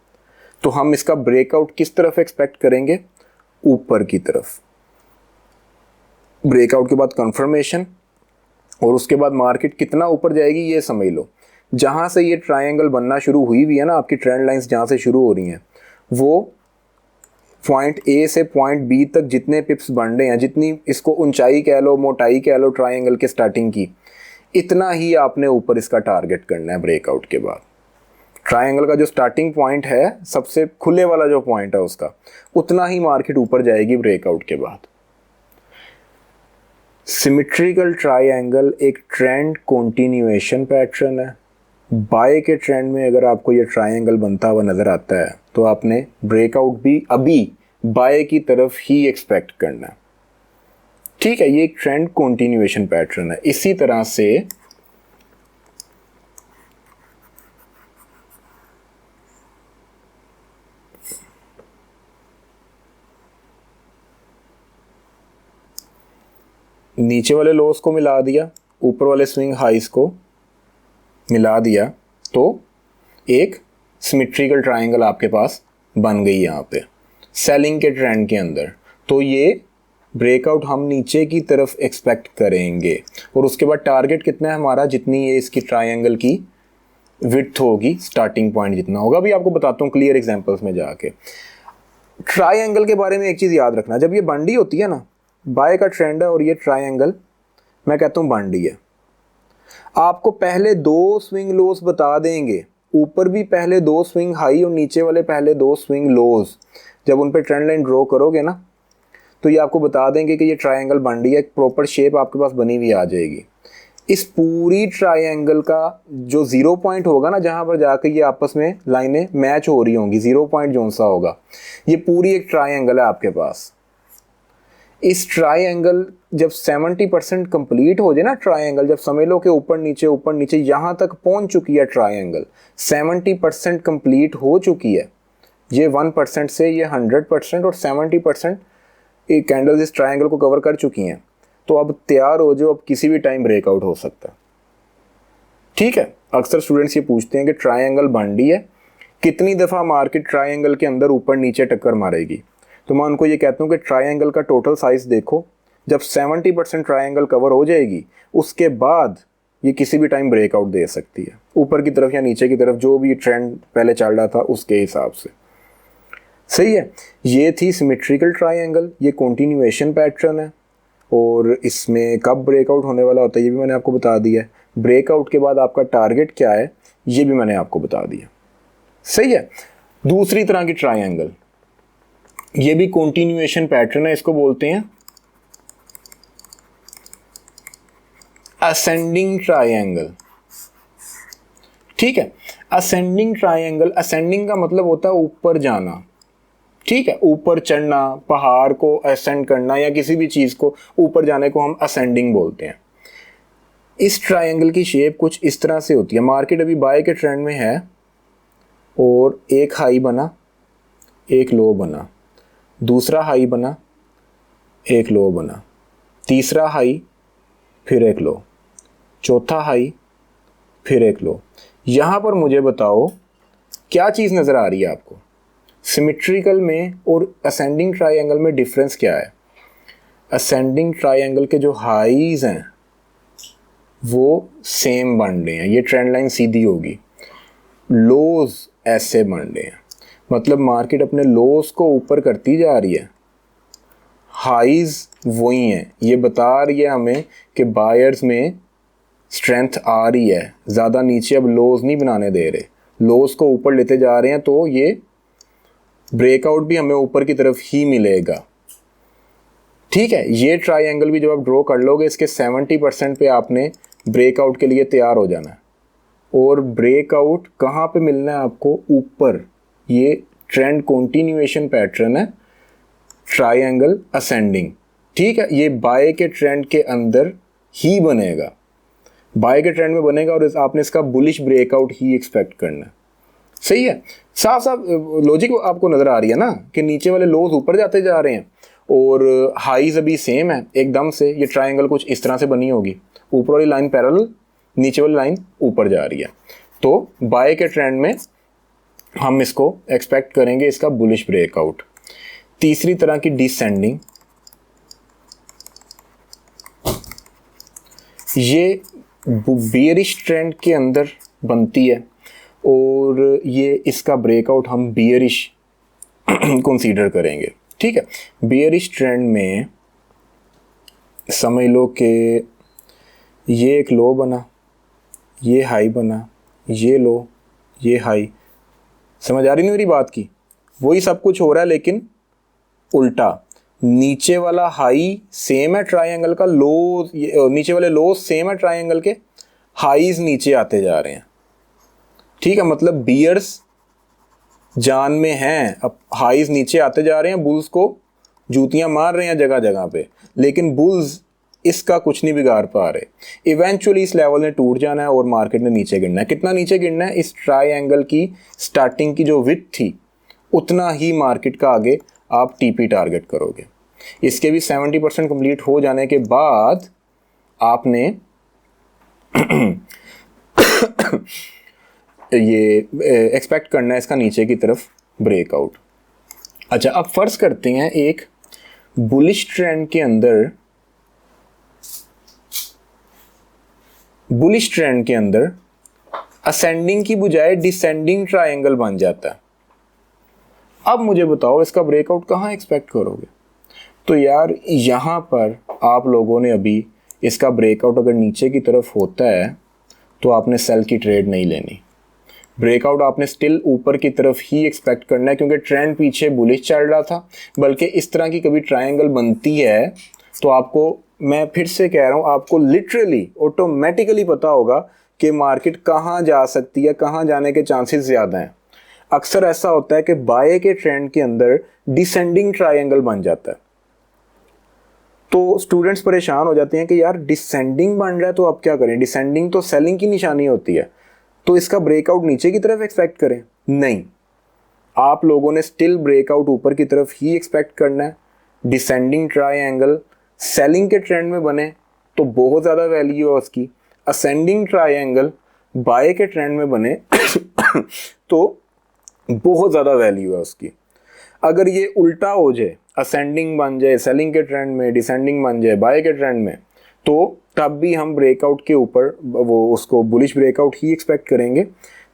तो हम इसका ब्रेकआउट किस तरफ एक्सपेक्ट करेंगे? ऊपर की तरफ। ब्रेकआउट के बाद कंफर्मेशन, और उसके बाद मार्केट कितना ऊपर जाएगी ये समझ लो। जहां से ये ट्रायंगल बनना शुरू हुई भी है ना, आपकी ट्रेंड लाइंस जहां से शुरू हो रही हैं, वो पॉइंट ए से पॉइंट बी तक जितने पिप्स बन रहे हैं, जितनी इसको ऊंचाई कह लो, मोटाई कह लो ट्रायंगल के स्टार्टिंग की, इतना ही आपने ऊपर इसका टारगेट करना है ब्रेकआउट के बाद। ट्रायंगल का जो स्टार्टिंग पॉइंट है, सबसे खुले वाला जो पॉइंट है उसका, उतना ही मार्केट ऊपर जाएगी ब्रेकआउट के बाद। सिमेट्रिकल ट्रायंगल एक ट्रेंड कंटिन्यूएशन पैटर्न है। बाय के ट्रेंड में अगर आपको ये ट्रायंगल बनता हुआ नजर आता है तो आपने ब्रेकआउट भी अभी बाय की तरफ ही एक्सपेक्ट करना है, ठीक है। ये एक ट्रेंड कंटिन्यूएशन पैटर्न है। इसी तरह से नीचे वाले लोस को मिला दिया, ऊपर वाले स्विंग हाइस को मिला दिया, तो एक सिमेट्रिकल ट्रायंगल आपके पास बन गई यहाँ पे सेलिंग के ट्रेंड के अंदर। तो ये ब्रेकआउट हम नीचे की तरफ एक्सपेक्ट करेंगे, और उसके बाद टारगेट कितना है हमारा, जितनी ये इसकी ट्रायंगल की विड्थ होगी, स्टार्टिंग पॉइंट जितना होगा। अभी आपको बताता हूँ क्लियर एग्जांपल्स में जाके। ट्रायंगल के बारे में एक चीज़ याद रखना, जब ये बंडी होती है ना, बाय का ट्रेंड है और ये ट्रायंगल मैं कहता हूँ बंडी है, आपको पहले दो स्विंग लोस बता देंगे, ऊपर भी पहले दो स्विंग हाई और नीचे वाले पहले दो स्विंग लोस। जब उन पे ट्रेंड लाइन ड्रॉ करोगे ना तो ये आपको बता देंगे कि ये ट्रायंगल बन रही है, एक प्रॉपर शेप आपके पास बनी हुई आ जाएगी। इस पूरी ट्रायंगल का जो 0 पॉइंट होगा ना, जहाँ पर जाकर ये आपस में लाइनें मैच हो रही होंगी, 0 पॉइंट जो सा होगा, ये पूरी एक ट्रायंगल है आपके पास। इस ट्रायंगल जब 70% कंप्लीट हो जाए ना, ट्रायंगल जब समझ लो कि ऊपर नीचे यहाँ तक पहुँच चुकी है, ट्रायंगल 70% कंप्लीट हो चुकी है। ये 1% से ये 100% और 70% ये कैंडल्स इस ट्रायंगल को कवर कर चुकी हैं। तो अब तैयार हो जाओ, अब किसी भी टाइम ब्रेकआउट हो सकता है, ठीक है। अक्सर स्टूडेंट्स ये पूछते हैं कि ट्रायंगल बन रही है, कितनी दफ़ा मार्केट ट्रायंगल के अंदर ऊपर नीचे टक्कर मारेगी। तो मैं उनको ये कहता हूँ कि ट्रायंगल का टोटल साइज़ देखो, जब 70% ट्रायंगल कवर हो जाएगी उसके बाद ये किसी भी टाइम ब्रेकआउट दे सकती है, ऊपर की तरफ या नीचे की तरफ, जो भी ट्रेंड पहले चल रहा था उसके हिसाब से, सही है। ये थी सिमेट्रिकल ट्रायंगल, ये कंटिन्यूएशन पैटर्न है, और इसमें कब ब्रेकआउट होने वाला होता है ये भी मैंने आपको बता दिया है। ब्रेकआउट के बाद आपका टारगेट क्या है ये भी मैंने आपको बता दिया, सही है। दूसरी तरह की ट्रायंगल, ये भी कंटिन्यूएशन पैटर्न है, इसको बोलते हैं असेंडिंग ट्रायंगल, ठीक है। असेंडिंग ट्रायंगल, असेंडिंग का मतलब होता है ऊपर जाना, ठीक है, ऊपर चढ़ना, पहाड़ को असेंड करना या किसी भी चीज़ को ऊपर जाने को हम असेंडिंग बोलते हैं। इस ट्रायंगल की शेप कुछ इस तरह से होती है। मार्केट अभी बाय के ट्रेंड में है और एक हाई बना, एक लो बना, दूसरा हाई बना, एक लो बना, तीसरा हाई, फिर एक लो, चौथा हाई, फिर एक लो। यहाँ पर मुझे बताओ क्या चीज़ नज़र आ रही है आपको? सिमेट्रिकल में और असेंडिंग ट्राइंगल में डिफरेंस क्या है? असेंडिंग ट्राइंगल के जो हाईज हैं वो सेम बन रहे हैं, ये ट्रेंड लाइन सीधी होगी। लोज ऐसे बन रहे हैं, मतलब मार्केट अपने लोज को ऊपर करती जा रही है, हाईज वही हैं। ये बता रही है हमें कि बायर्स में स्ट्रेंथ आ रही है, ज़्यादा नीचे अब लोज नहीं बनाने दे रहे, लोज को ऊपर लेते जा रहे हैं, तो ये ब्रेकआउट भी हमें ऊपर की तरफ ही मिलेगा। ठीक है, ये ट्राइंगल भी जब आप ड्रॉ कर लोगे इसके 70% पे आपने ब्रेकआउट के लिए तैयार हो जाना है। और ब्रेकआउट कहाँ पे मिलना है आपको? ऊपर। ये ट्रेंड कंटिन्यूएशन पैटर्न है, ट्राइंगल असेंडिंग। ठीक है, ये बाय के ट्रेंड के अंदर ही बनेगा, बाय के ट्रेंड में बनेगा और आपने इसका बुलिश ब्रेकआउट ही एक्सपेक्ट करना है। सही है, साफ साफ लॉजिक आपको नज़र आ रही है ना कि नीचे वाले लोज ऊपर जाते जा रहे हैं और हाईज अभी सेम है एकदम से। ये ट्राइंगल कुछ इस तरह से बनी होगी, ऊपर वाली लाइन पैरेलल, नीचे वाली लाइन ऊपर जा रही है, तो बाय के ट्रेंड में हम इसको एक्सपेक्ट करेंगे इसका बुलिश ब्रेकआउट। तीसरी तरह की डिसेंडिंग, ये बियरिश ट्रेंड के अंदर बनती है और ये इसका ब्रेकआउट हम बियरिश कंसीडर करेंगे। ठीक है, बियरिश ट्रेंड में समझ लो कि ये एक लो बना, ये हाई बना, ये लो, ये हाई। समझ आ रही नहीं मेरी बात की? वही सब कुछ हो रहा है लेकिन उल्टा। नीचे वाला हाई सेम है ट्राइंगल का, लो नीचे वाले लो सेम है ट्राइंगल के, हाईज नीचे आते जा रहे हैं। ठीक है, मतलब बियर्स जान में हैं, अब हाईज नीचे आते जा रहे हैं, बुल्स को जूतियां मार रहे हैं जगह जगह पे, लेकिन बुल्स इसका कुछ नहीं बिगाड़ पा रहे। इवेंचुअली इस लेवल ने टूट जाना है और मार्केट ने नीचे गिरना है। कितना नीचे गिरना है? इस ट्राइंगल की स्टार्टिंग की जो विड्थ थी उतना ही मार्केट का आगे आप टीपी टारगेट करोगे। इसके भी 70% कंप्लीट हो जाने के बाद आपने ये एक्सपेक्ट करना है इसका नीचे की तरफ ब्रेकआउट। अच्छा, अब फर्ज करते हैं एक बुलिश ट्रेंड के अंदर, बुलिश ट्रेंड के अंदर असेंडिंग की बजाय डिसेंडिंग ट्रायंगल बन जाता है। अब मुझे बताओ इसका ब्रेकआउट कहाँ एक्सपेक्ट करोगे? तो यार यहाँ पर आप लोगों ने अभी इसका ब्रेकआउट अगर नीचे की तरफ होता है तो आपने सेल की ट्रेड नहीं लेनी, ब्रेकआउट आपने स्टिल ऊपर की तरफ ही एक्सपेक्ट करना है, क्योंकि ट्रेंड पीछे बुलिश चल रहा था। बल्कि इस तरह की कभी ट्रायंगल बनती है तो आपको, मैं फिर से कह रहा हूँ, आपको लिटरली ऑटोमेटिकली पता होगा कि मार्केट कहाँ जा सकती है, कहाँ जाने के चांसेस ज़्यादा हैं। अक्सर ऐसा होता है कि बाय के ट्रेंड के अंदर डिसेंडिंग ट्रायंगल बन जाता है, तो स्टूडेंट्स परेशान हो जाते हैं कि यार डिसेंडिंग बन रहा है तो अब क्या करें? डिसेंडिंग तो सेलिंग की निशानी होती है, तो इसका ब्रेकआउट नीचे की तरफ एक्सपेक्ट करें? नहीं, आप लोगों ने स्टिल ब्रेकआउट ऊपर की तरफ ही एक्सपेक्ट करना है। डिसेंडिंग ट्रायंगल सेलिंग के ट्रेंड में बने तो बहुत ज़्यादा वैल्यू है उसकी, असेंडिंग ट्रायंगल बाय के ट्रेंड में बने तो बहुत ज़्यादा वैल्यू है उसकी। अगर ये उल्टा हो जाए, असेंडिंग बन जाए सेलिंग के ट्रेंड में, डिसेंडिंग बन जाए बाय के ट्रेंड में, तो तब भी हम ब्रेकआउट के ऊपर वो उसको बुलिश ब्रेकआउट ही एक्सपेक्ट करेंगे।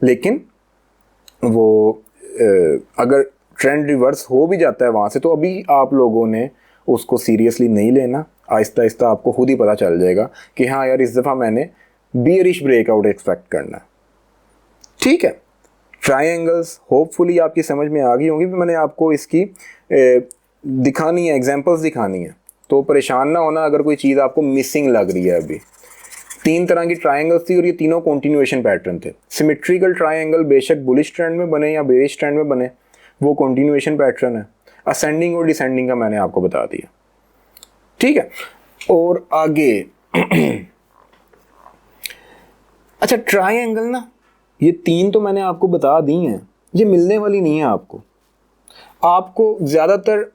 लेकिन वो अगर ट्रेंड रिवर्स हो भी जाता है वहाँ से, तो अभी आप लोगों ने उसको सीरियसली नहीं लेना। आहिस्ता आहिस्ता आपको खुद ही पता चल जाएगा कि हाँ यार इस दफ़ा मैंने बियरिश ब्रेकआउट एक्सपेक्ट करना है। ठीक है, ट्रायंगल्स होपफुली आपकी समझ में आ गई होंगी। मैंने आपको इसकी दिखानी है, एग्जांपल्स दिखानी है, तो परेशान ना होना अगर कोई चीज़ आपको मिसिंग लग रही है। अभी 3 तरह की ट्रायंगल्स थी और ये तीनों कॉन्टिन्यूएशन पैटर्न थे। सिमेट्रिकल ट्रायंगल बेशक बुलिश ट्रेंड में बने या बेरिश ट्रेंड में बने, वो कॉन्टिन्यूएशन पैटर्न है। असेंडिंग और डिसेंडिंग का मैंने आपको बता दिया। ठीक है, और आगे अच्छा, ट्रायंगल ना, ये 3 तो मैंने आपको बता दी हैं, ये मिलने वाली नहीं है आपको। आपको ज़्यादातर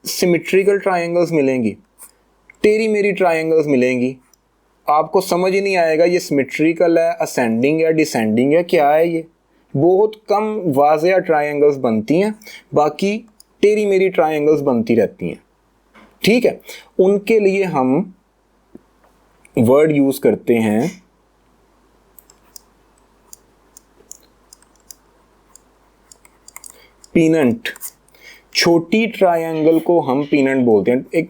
सिमेट्रिकल ट्रायंगल्स मिलेंगी, तेरी मेरी ट्रायंगल्स मिलेंगी। आपको समझ ही नहीं आएगा ये सिमेट्रिकल है, असेंडिंग है, डिसेंडिंग है, क्या है ये। बहुत कम वाज़ेह ट्रायंगल्स बनती हैं, बाकी तेरी मेरी ट्रायंगल्स बनती रहती हैं। ठीक है, उनके लिए हम वर्ड यूज़ करते हैं पीनंट। छोटी ट्रायंगल को हम पीनंट बोलते हैं। एक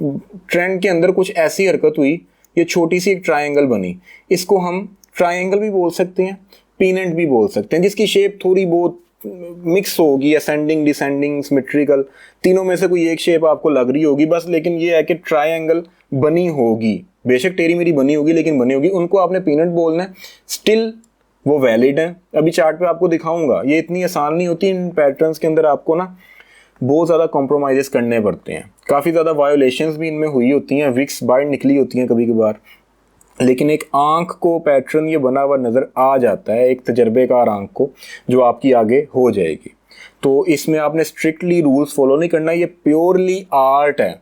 ट्रेंड के अंदर कुछ ऐसी हरकत हुई, ये छोटी सी एक ट्रायंगल बनी, इसको हम ट्रायंगल भी बोल सकते हैं, पीनंट भी बोल सकते हैं, जिसकी शेप थोड़ी बहुत मिक्स होगी, असेंडिंग, डिसेंडिंग, सिमेट्रिकल, तीनों में से कोई एक शेप आपको लग रही होगी बस। लेकिन ये है कि ट्रायंगल बनी होगी, बेशक तेरी मेरी बनी होगी, लेकिन बनी होगी, उनको आपने पीनंट बोलना है। स्टिल वो वैलिड है। अभी चार्ट पे आपको दिखाऊंगा, ये इतनी आसान नहीं होती। इन पैटर्न्स के अंदर आपको ना बहुत ज़्यादा कॉम्प्रोमाइज़ करने पड़ते हैं, काफ़ी ज़्यादा वायोलेशंस भी इनमें हुई होती हैं, विक्स बाहर निकली होती हैं कभी कभार, लेकिन एक आंख को पैटर्न ये बना हुआ नज़र आ जाता है, एक तजर्बेकार आंख को, जो आपकी आगे हो जाएगी। तो इसमें आपने स्ट्रिक्टली रूल्स फॉलो नहीं करना, ये प्योरली आर्ट है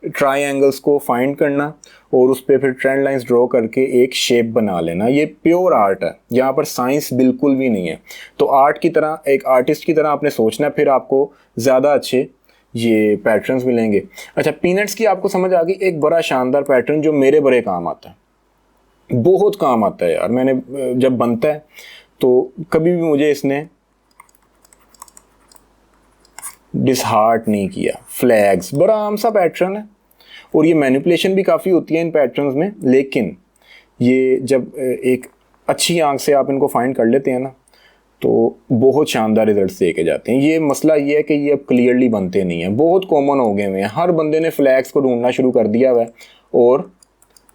ट्रायंगल्स को फाइंड करना और उस पर फिर ट्रेंड लाइंस ड्रॉ करके एक शेप बना लेना। ये प्योर आर्ट है, यहाँ पर साइंस बिल्कुल भी नहीं है। तो आर्ट की तरह, एक आर्टिस्ट की तरह आपने सोचना है, फिर आपको ज़्यादा अच्छे ये पैटर्न्स मिलेंगे। अच्छा, पीनट्स की आपको समझ आ गई। एक बड़ा शानदार पैटर्न जो मेरे बड़े काम आता है, बहुत काम आता है यार। मैंने जब बनता है तो कभी भी मुझे इसने डिसहार्ट नहीं किया। फ्लैग्स बड़ा आम सा पैटर्न है और ये मैनिपुलेशन भी काफ़ी होती है इन पैटर्न्स में, लेकिन ये जब एक अच्छी आंख से आप इनको फाइंड कर लेते हैं ना, तो बहुत शानदार रिजल्ट्स दे के जाते हैं। ये मसला ये है कि ये अब क्लियरली बनते नहीं हैं, बहुत कॉमन हो गए हुए हैं। हर बंदे ने फ्लैग्स को ढूंढना शुरू कर दिया हुआ है और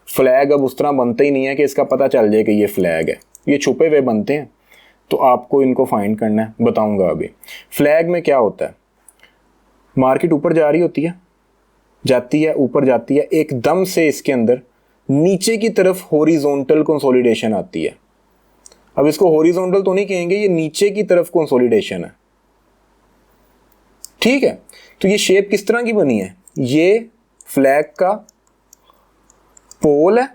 फ्लैग अब उस तरह बनता ही नहीं है कि इसका पता चल जाए कि ये फ्लैग है। ये छुपे हुए बनते हैं, तो आपको इनको फाइंड करना है, बताऊंगा अभी। फ्लैग में क्या होता है, मार्केट ऊपर जा रही होती है, जाती है, ऊपर जाती है, एकदम से इसके अंदर नीचे की तरफ हॉरिजॉन्टल कंसोलिडेशन आती है। अब इसको हॉरिजॉन्टल तो नहीं कहेंगे, ये नीचे की तरफ कंसोलिडेशन है। ठीक है, तो ये शेप किस तरह की बनी है, ये फ्लैग का पोल है,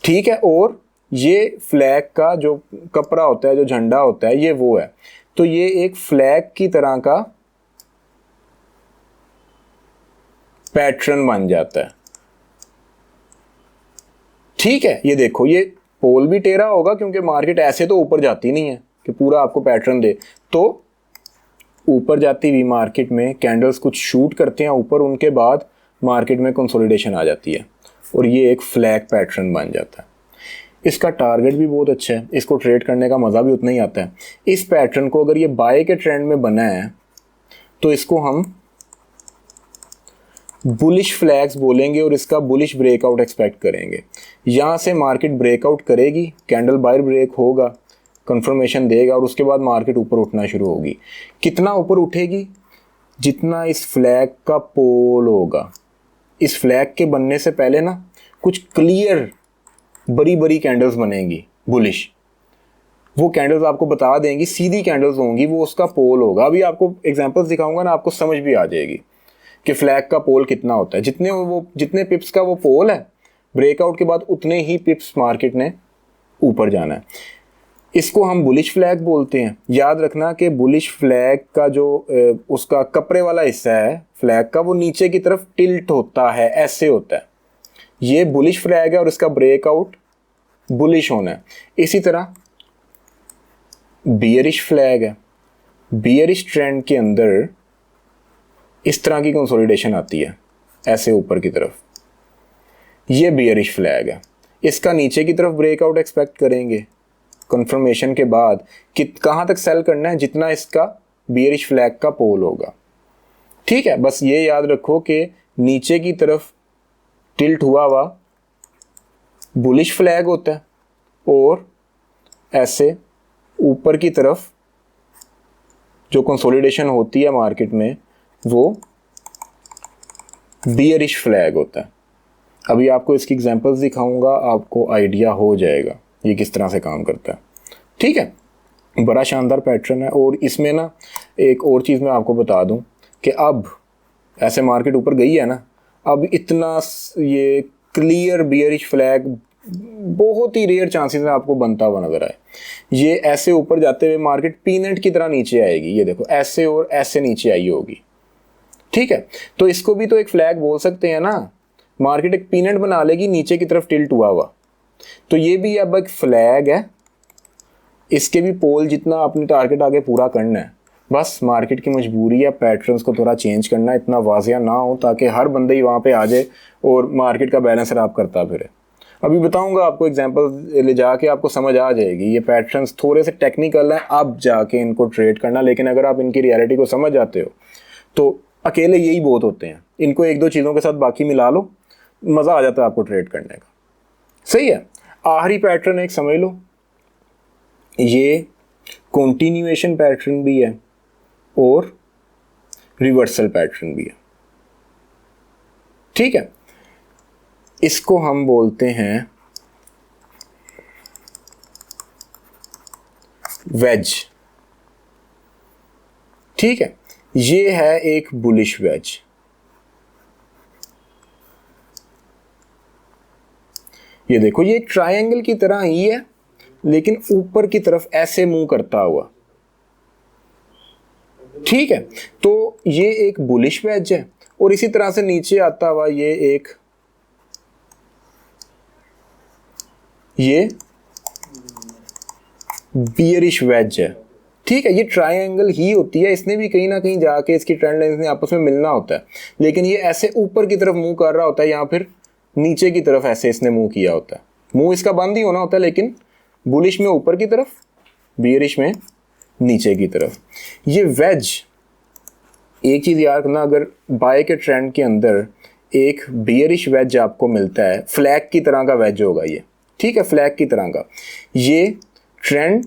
ठीक है, और ये फ्लैग का जो कपड़ा होता है, जो झंडा होता है, ये वो है। तो ये एक फ्लैग की तरह का पैटर्न बन जाता है। ठीक है, ये देखो, ये पोल भी टेढ़ा होगा क्योंकि मार्केट ऐसे तो ऊपर जाती नहीं है कि पूरा आपको पैटर्न दे। तो ऊपर जाती हुई मार्केट में कैंडल्स कुछ शूट करते हैं ऊपर, उनके बाद मार्केट में कंसोलिडेशन आ जाती है और ये एक फ्लैग पैटर्न बन जाता है। इसका टारगेट भी बहुत अच्छा है, इसको ट्रेड करने का मज़ा भी उतना ही आता है। इस पैटर्न को अगर ये बाय के ट्रेंड में बना है तो इसको हम बुलिश फ्लैग्स बोलेंगे और इसका बुलिश ब्रेकआउट एक्सपेक्ट करेंगे। यहाँ से मार्केट ब्रेकआउट करेगी, कैंडल बायर ब्रेक होगा, कंफर्मेशन देगा और उसके बाद मार्केट ऊपर उठना शुरू होगी। कितना ऊपर उठेगी, जितना इस फ्लैग का पोल होगा। इस फ्लैग के बनने से पहले ना कुछ क्लियर बड़ी बड़ी कैंडल्स बनेंगी बुलिश, वो कैंडल्स आपको बता देंगी, सीधी कैंडल्स होंगी, वो उसका पोल होगा। अभी आपको एग्जांपल्स दिखाऊंगा ना, आपको समझ भी आ जाएगी कि फ्लैग का पोल कितना होता है। जितने पिप्स का वो पोल है, ब्रेकआउट के बाद उतने ही पिप्स मार्केट ने ऊपर जाना है। इसको हम बुलिश फ्लैग बोलते हैं। याद रखना कि बुलिश फ्लैग का जो उसका कपड़े वाला हिस्सा है फ्लैग का, वो नीचे की तरफ टिल्ट होता है, ऐसे होता है। ये बुलिश फ्लैग है और इसका ब्रेकआउट बुलिश होना है। इसी तरह बियरिश फ्लैग है। बियरिश ट्रेंड के अंदर इस तरह की कंसोलिडेशन आती है, ऐसे ऊपर की तरफ, ये बियरिश फ्लैग है। इसका नीचे की तरफ ब्रेकआउट एक्सपेक्ट करेंगे कंफर्मेशन के बाद। कहाँ तक सेल करना है, जितना इसका बियरिश फ्लैग का पोल होगा। ठीक है, बस ये याद रखो कि नीचे की तरफ टिल्ट हुआ हुआ बुलिश फ्लैग होता है और ऐसे ऊपर की तरफ जो कंसोलिडेशन होती है मार्केट में, वो बियरिश फ्लैग होता है। अभी आपको इसकी एग्जांपल्स दिखाऊंगा, आपको आइडिया हो जाएगा ये किस तरह से काम करता है। ठीक है, बड़ा शानदार पैटर्न है। और इसमें ना एक और चीज़ मैं आपको बता दूं कि अब ऐसे मार्केट ऊपर गई है ना, अब इतना ये क्लियर बियरिश फ्लैग बहुत ही रेयर चांसेस है आपको बनता हुआ नजर आए। ये ऐसे ऊपर जाते हुए मार्केट पीनट की तरह नीचे आएगी, ये देखो ऐसे और ऐसे नीचे आई होगी, ठीक है। तो इसको भी तो एक फ्लैग बोल सकते हैं ना, मार्केट एक पीनट बना लेगी नीचे की तरफ टिल्ट हुआ। तो ये भी अब एक फ्लैग है, इसके भी पोल जितना अपने टारगेट आगे पूरा करना है। बस मार्केट की मजबूरी है पैटर्न्स को थोड़ा चेंज करना, इतना वाजिया ना हो ताकि हर बंदे ही वहाँ पे आ जाए और मार्केट का बैलेंस खराब करता फिरे। अभी बताऊंगा आपको एग्जांपल ले जाके, आपको समझ आ जाएगी। ये पैटर्न्स थोड़े से टेक्निकल हैं, अब जाके इनको ट्रेड करना, लेकिन अगर आप इनकी रियलिटी को समझ जाते हो तो अकेले यही बहुत होते हैं। इनको एक दो चीज़ों के साथ बाकी मिला लो, मज़ा आ जाता है आपको ट्रेड करने का। सही है। आखिरी पैटर्न एक समझ लो, ये कंटिन्यूएशन पैटर्न भी है और रिवर्सल पैटर्न भी है, ठीक है। इसको हम बोलते हैं वेज, ठीक है। ये है एक बुलिश वेज। ये देखो ये एक ट्रायंगल की तरह ही है, लेकिन ऊपर की तरफ ऐसे मूव करता हुआ, ठीक है। तो ये एक बुलिश वेज है और इसी तरह से नीचे आता हुआ ये बियरिश वेज है, ठीक है। ये ट्रायंगल ही होती है, इसने भी कहीं ना कहीं जाके इसकी ट्रेंड लाइन ने आपस में मिलना होता है, लेकिन ये ऐसे ऊपर की तरफ मूव कर रहा होता है या फिर नीचे की तरफ ऐसे इसने मूव किया होता है। मूव इसका बंद ही होना होता है, लेकिन बुलिश में ऊपर की तरफ, बियरिश में नीचे की तरफ। ये वेज, एक चीज़ याद रखना, अगर बाय के ट्रेंड के अंदर एक बियरिश वेज आपको मिलता है, फ्लैग की तरह का वेज होगा ये, ठीक है, फ्लैग की तरह का। ये ट्रेंड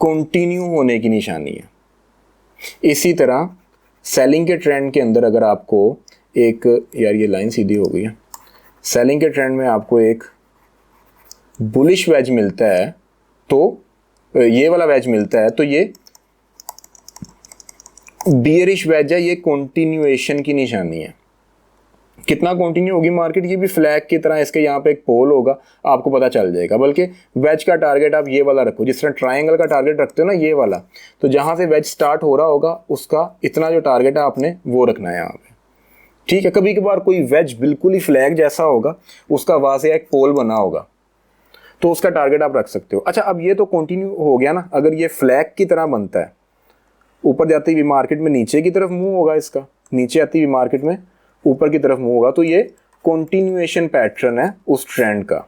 कंटिन्यू होने की निशानी है। इसी तरह सेलिंग के ट्रेंड के अंदर अगर आपको एक, यार ये लाइन सीधी हो गई है, सेलिंग के ट्रेंड में आपको एक बुलिश वेज मिलता है, तो ये वाला वेज मिलता है, तो ये बियरिश वेज है, ये कंटिन्यूएशन की निशानी है। कितना कंटिन्यू होगी मार्केट, ये भी फ्लैग की तरह, इसके यहाँ पे एक पोल होगा, आपको पता चल जाएगा। बल्कि वेज का टारगेट आप ये वाला रखो, जिस तरह ट्रायंगल का टारगेट रखते हो ना, ये वाला। तो जहाँ से वेज स्टार्ट हो रहा होगा उसका इतना जो टारगेट है आपने वो रखना है यहाँ पे, ठीक है। कभी कभार कोई वेज बिल्कुल ही फ्लैग जैसा होगा, उसका वहाँ से एक पोल बना होगा, तो उसका टारगेट आप रख सकते हो। अच्छा, अब ये तो कंटिन्यू हो गया ना। अगर ये फ्लैग की तरह बनता है, ऊपर जाती हुई मार्केट में नीचे की तरफ मूव होगा, इसका नीचे आती हुई मार्केट में ऊपर की तरफ मूव होगा, तो ये कंटिन्यूएशन पैटर्न है उस ट्रेंड का।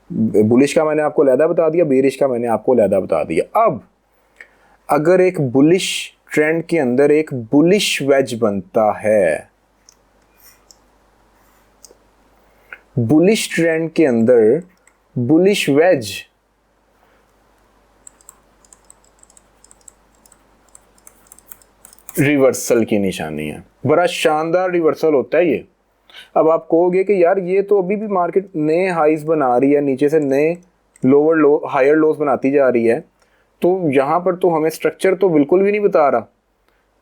बुलिश का मैंने आपको लहदा बता दिया, बेरिश का मैंने आपको लहदा बता दिया। अब अगर एक बुलिश ट्रेंड के अंदर एक बुलिश वेज बनता है, बुलिश ट्रेंड के अंदर बुलिश वेज, रिवर्सल की निशानी है। बड़ा शानदार रिवर्सल होता है ये। अब आप कहोगे कि यार ये तो अभी भी मार्केट नए हाइज बना रही है, नीचे से नए लोअर लो हायर लोज बनाती जा रही है, तो यहाँ पर तो हमें स्ट्रक्चर तो बिल्कुल भी नहीं बता रहा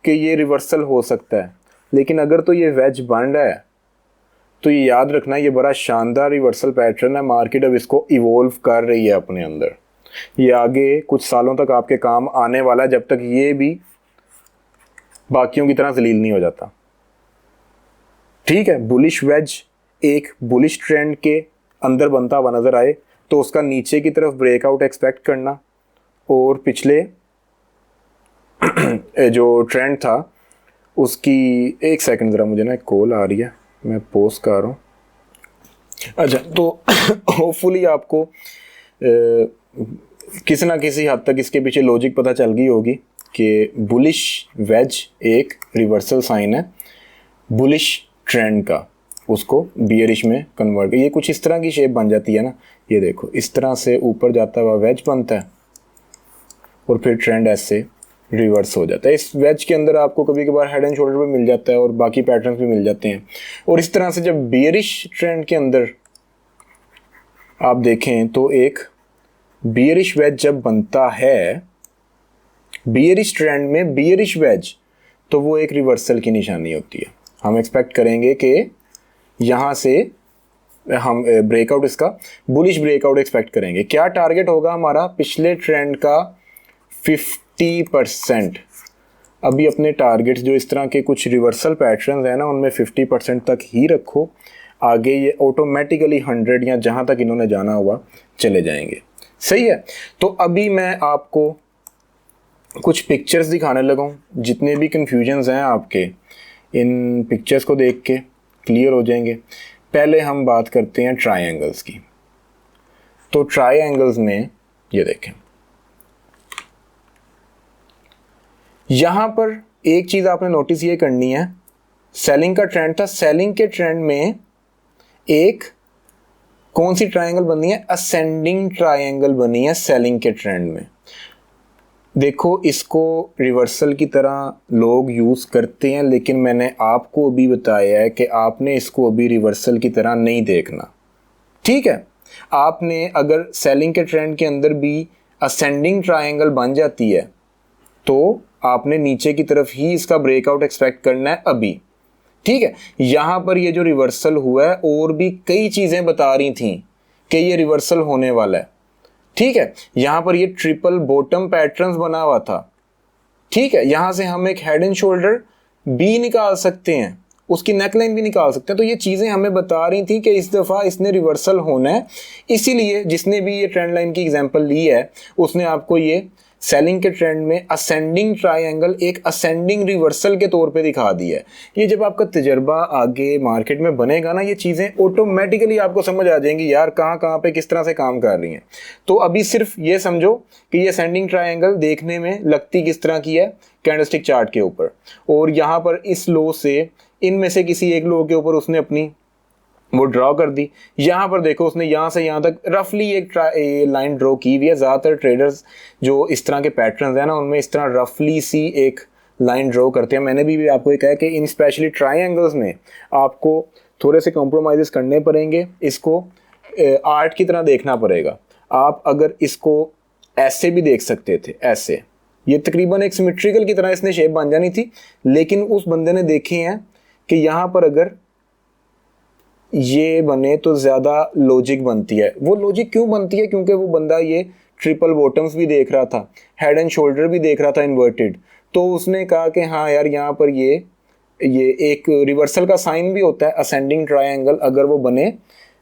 कि ये रिवर्सल हो सकता है। लेकिन अगर तो ये वेज बन रहा है तो ये याद रखना, ये बड़ा शानदार रिवर्सल पैटर्न है। मार्केट अब इसको इवोल्व कर रही है अपने अंदर, ये आगे कुछ सालों तक आपके काम आने वाला है, जब तक ये भी बाकियों की तरह जलील नहीं हो जाता, ठीक है। बुलिश वेज एक बुलिश ट्रेंड के अंदर बनता हुआ नजर आए तो उसका नीचे की तरफ ब्रेकआउट एक्सपेक्ट करना, और पिछले जो ट्रेंड था उसकी, एक सेकंड ज़रा, मुझे ना एक कॉल आ रही है, मैं पोस्ट कर रहा हूँ। अच्छा, तो होपफुली आपको किसी ना किसी हद तक इसके पीछे लॉजिक पता चल गई होगी कि बुलिश वेज एक रिवर्सल साइन है बुलिश ट्रेंड का, उसको बियरिश में कन्वर्ट, ये कुछ इस तरह की शेप बन जाती है ना। ये देखो इस तरह से ऊपर जाता हुआ वेज बनता है और फिर ट्रेंड ऐसे रिवर्स हो जाता है। इस वेज के अंदर आपको कभी कभार हेड एंड शोल्डर भी मिल जाता है और बाकी पैटर्न्स भी मिल जाते हैं। और इस तरह से जब बियरिश ट्रेंड के अंदर आप देखें तो एक बियरिश वेज जब बनता है, बियरिश ट्रेंड में बियरिश वेज, तो वो एक रिवर्सल की निशानी होती है। हम एक्सपेक्ट करेंगे कि यहाँ से हम ब्रेकआउट, इसका बुलिश ब्रेकआउट एक्सपेक्ट करेंगे। क्या टारगेट होगा हमारा? पिछले ट्रेंड का 50%। अभी अपने टारगेट्स जो इस तरह के कुछ रिवर्सल पैटर्न्स हैं ना, उनमें 50% तक ही रखो। आगे ये ऑटोमेटिकली 100 या जहाँ तक इन्होंने जाना हुआ चले जाएंगे। सही है। तो अभी मैं आपको कुछ पिक्चर्स दिखाने लगा हूँ। जितने भी कन्फ्यूजन्स हैं आपके, इन पिक्चर्स को देख के क्लियर हो जाएंगे। पहले हम बात करते हैं ट्रायंगल्स की। तो ट्रायंगल्स में ये देखें, यहाँ पर एक चीज़ आपने नोटिस ये करनी है, सेलिंग का ट्रेंड था। सेलिंग के ट्रेंड में एक कौन सी ट्रायंगल बनी है? असेंडिंग ट्रायंगल बनी है सेलिंग के ट्रेंड में। देखो, इसको रिवर्सल की तरह लोग यूज़ करते हैं, लेकिन मैंने आपको अभी बताया है कि आपने इसको अभी रिवर्सल की तरह नहीं देखना। ठीक है। आपने अगर सेलिंग के ट्रेंड के अंदर भी असेंडिंग ट्रायंगल बन जाती है तो आपने नीचे की तरफ ही इसका ब्रेकआउट एक्सपेक्ट करना है अभी। ठीक है। यहाँ पर ये जो रिवर्सल हुआ है, और भी कई चीज़ें बता रही थी कि ये रिवर्सल होने वाला है। ठीक है। यहाँ पर ये ट्रिपल बॉटम पैटर्न्स बना हुआ था। ठीक है। यहाँ से हम एक हेड एंड शोल्डर भी निकाल सकते हैं, उसकी नेकलाइन भी निकाल सकते हैं। तो ये चीज़ें हमें बता रही थी कि इस दफ़ा इसने रिवर्सल होना है। इसीलिए जिसने भी ये ट्रेंड लाइन की एग्जांपल ली है, उसने आपको ये सेलिंग के ट्रेंड में असेंडिंग ट्रायंगल एक असेंडिंग रिवर्सल के तौर पे दिखा दिया है। ये जब आपका तजर्बा आगे मार्केट में बनेगा ना, ये चीज़ें ऑटोमेटिकली आपको समझ आ जाएंगी यार, कहाँ कहाँ पे किस तरह से काम कर रही हैं। तो अभी सिर्फ ये समझो कि ये असेंडिंग ट्रायंगल देखने में लगती किस तरह की है कैंडलस्टिक चार्ट के ऊपर, और यहाँ पर इस लो से इनमें से किसी एक लो के ऊपर उसने अपनी वो ड्रॉ कर दी। यहाँ पर देखो, उसने यहाँ से यहाँ तक रफली एक लाइन ड्रॉ की हुई है। ज़्यादातर ट्रेडर्स जो इस तरह के पैटर्न्स हैं ना, उनमें इस तरह रफली सी एक लाइन ड्रॉ करते हैं। मैंने भी आपको ये कहा कि इन स्पेशली ट्रायंगल्स में आपको थोड़े से कॉम्प्रोमाइज़ करने पड़ेंगे, इसको आर्ट की तरह देखना पड़ेगा। आप अगर इसको ऐसे भी देख सकते थे, ऐसे, ये तकरीबन एक सिमेट्रिकल की तरह इसने शेप बन जानी थी, लेकिन उस बंदे ने देखे हैं कि यहाँ पर अगर ये बने तो ज़्यादा लॉजिक बनती है। वो लॉजिक क्यों बनती है? क्योंकि वो बंदा ये ट्रिपल बॉटम्स भी देख रहा था, हेड एंड शोल्डर भी देख रहा था इन्वर्टेड। तो उसने कहा कि हाँ यार, यहाँ पर ये एक रिवर्सल का साइन भी होता है असेंडिंग ट्रायंगल, अगर वो बने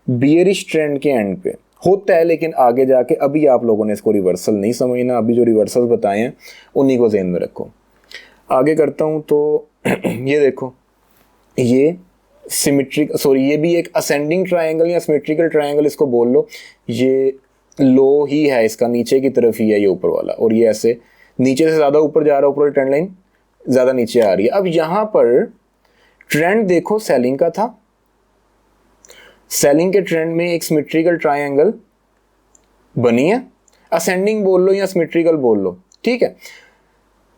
बियरिश ट्रेंड के एंड पे होता है। लेकिन आगे जाके अभी आप लोगों ने इसको रिवर्सल नहीं समझना। अभी जो रिवर्सल बताए हैं उन्हीं को ज़हन में रखो। आगे करता हूँ तो ये देखो, ये ये भी एक असेंडिंग ट्रायंगल या सिमेट्रिकल ट्रायंगल इसको बोल लो। ये लो ही है, इसका नीचे की तरफ ही है ये ऊपर वाला, और ये ऐसे नीचे से ज़्यादा ऊपर जा रहा है, ऊपर ट्रेंड लाइन ज़्यादा नीचे आ रही है। अब यहाँ पर ट्रेंड देखो सेलिंग का था। सेलिंग के ट्रेंड में एक सिमेट्रिकल ट्रायंगल बनी है, असेंडिंग बोल लो या सिमेट्रिकल बोल लो। ठीक है।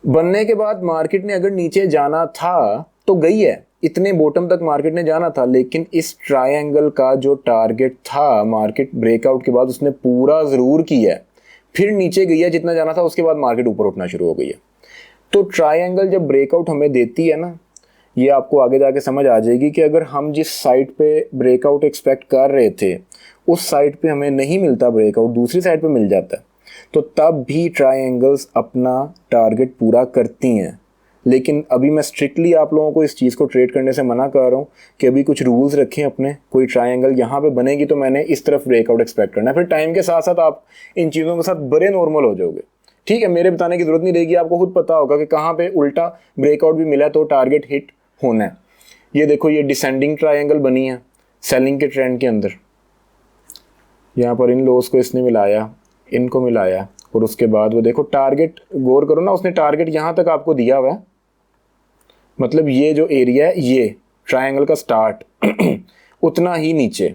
बनने के बाद मार्केट ने अगर नीचे जाना था तो गई है, इतने बॉटम तक मार्केट ने जाना था, लेकिन इस ट्रायंगल का जो टारगेट था मार्केट ब्रेकआउट के बाद उसने पूरा ज़रूर किया है। फिर नीचे गई है जितना जाना था, उसके बाद मार्केट ऊपर उठना शुरू हो गई है। तो ट्रायंगल जब ब्रेकआउट हमें देती है ना, ये आपको आगे जाके समझ आ जाएगी कि अगर हम जिस साइड पे ब्रेकआउट एक्सपेक्ट कर रहे थे उस साइड पे हमें नहीं मिलता ब्रेकआउट, दूसरी साइड पे मिल जाता है, तो तब भी ट्रायंगल्स अपना टारगेट पूरा करती हैं। लेकिन अभी मैं स्ट्रिक्टली आप लोगों को इस चीज़ को ट्रेड करने से मना कर रहा हूँ कि अभी कुछ रूल्स रखें अपने। कोई ट्रायंगल यहाँ पे बनेगी तो मैंने इस तरफ ब्रेकआउट एक्सपेक्ट करना है। फिर टाइम के साथ साथ आप इन चीज़ों के साथ बड़े नॉर्मल हो जाओगे। ठीक है। मेरे बताने की ज़रूरत नहीं रहेगी, आपको खुद पता होगा कि कहाँ पे उल्टा ब्रेकआउट भी मिला तो टारगेट हिट होना है। ये देखो, ये डिसेंडिंग ट्रायंगल बनी है सेलिंग के ट्रेंड के अंदर। यहाँ पर इन लोस को इसने मिलाया, इनको मिलाया, और उसके बाद वो देखो टारगेट, गौर करो ना, उसने टारगेट यहाँ तक आपको दिया हुआ है। मतलब ये जो एरिया है, ये ट्रायंगल का स्टार्ट उतना ही नीचे,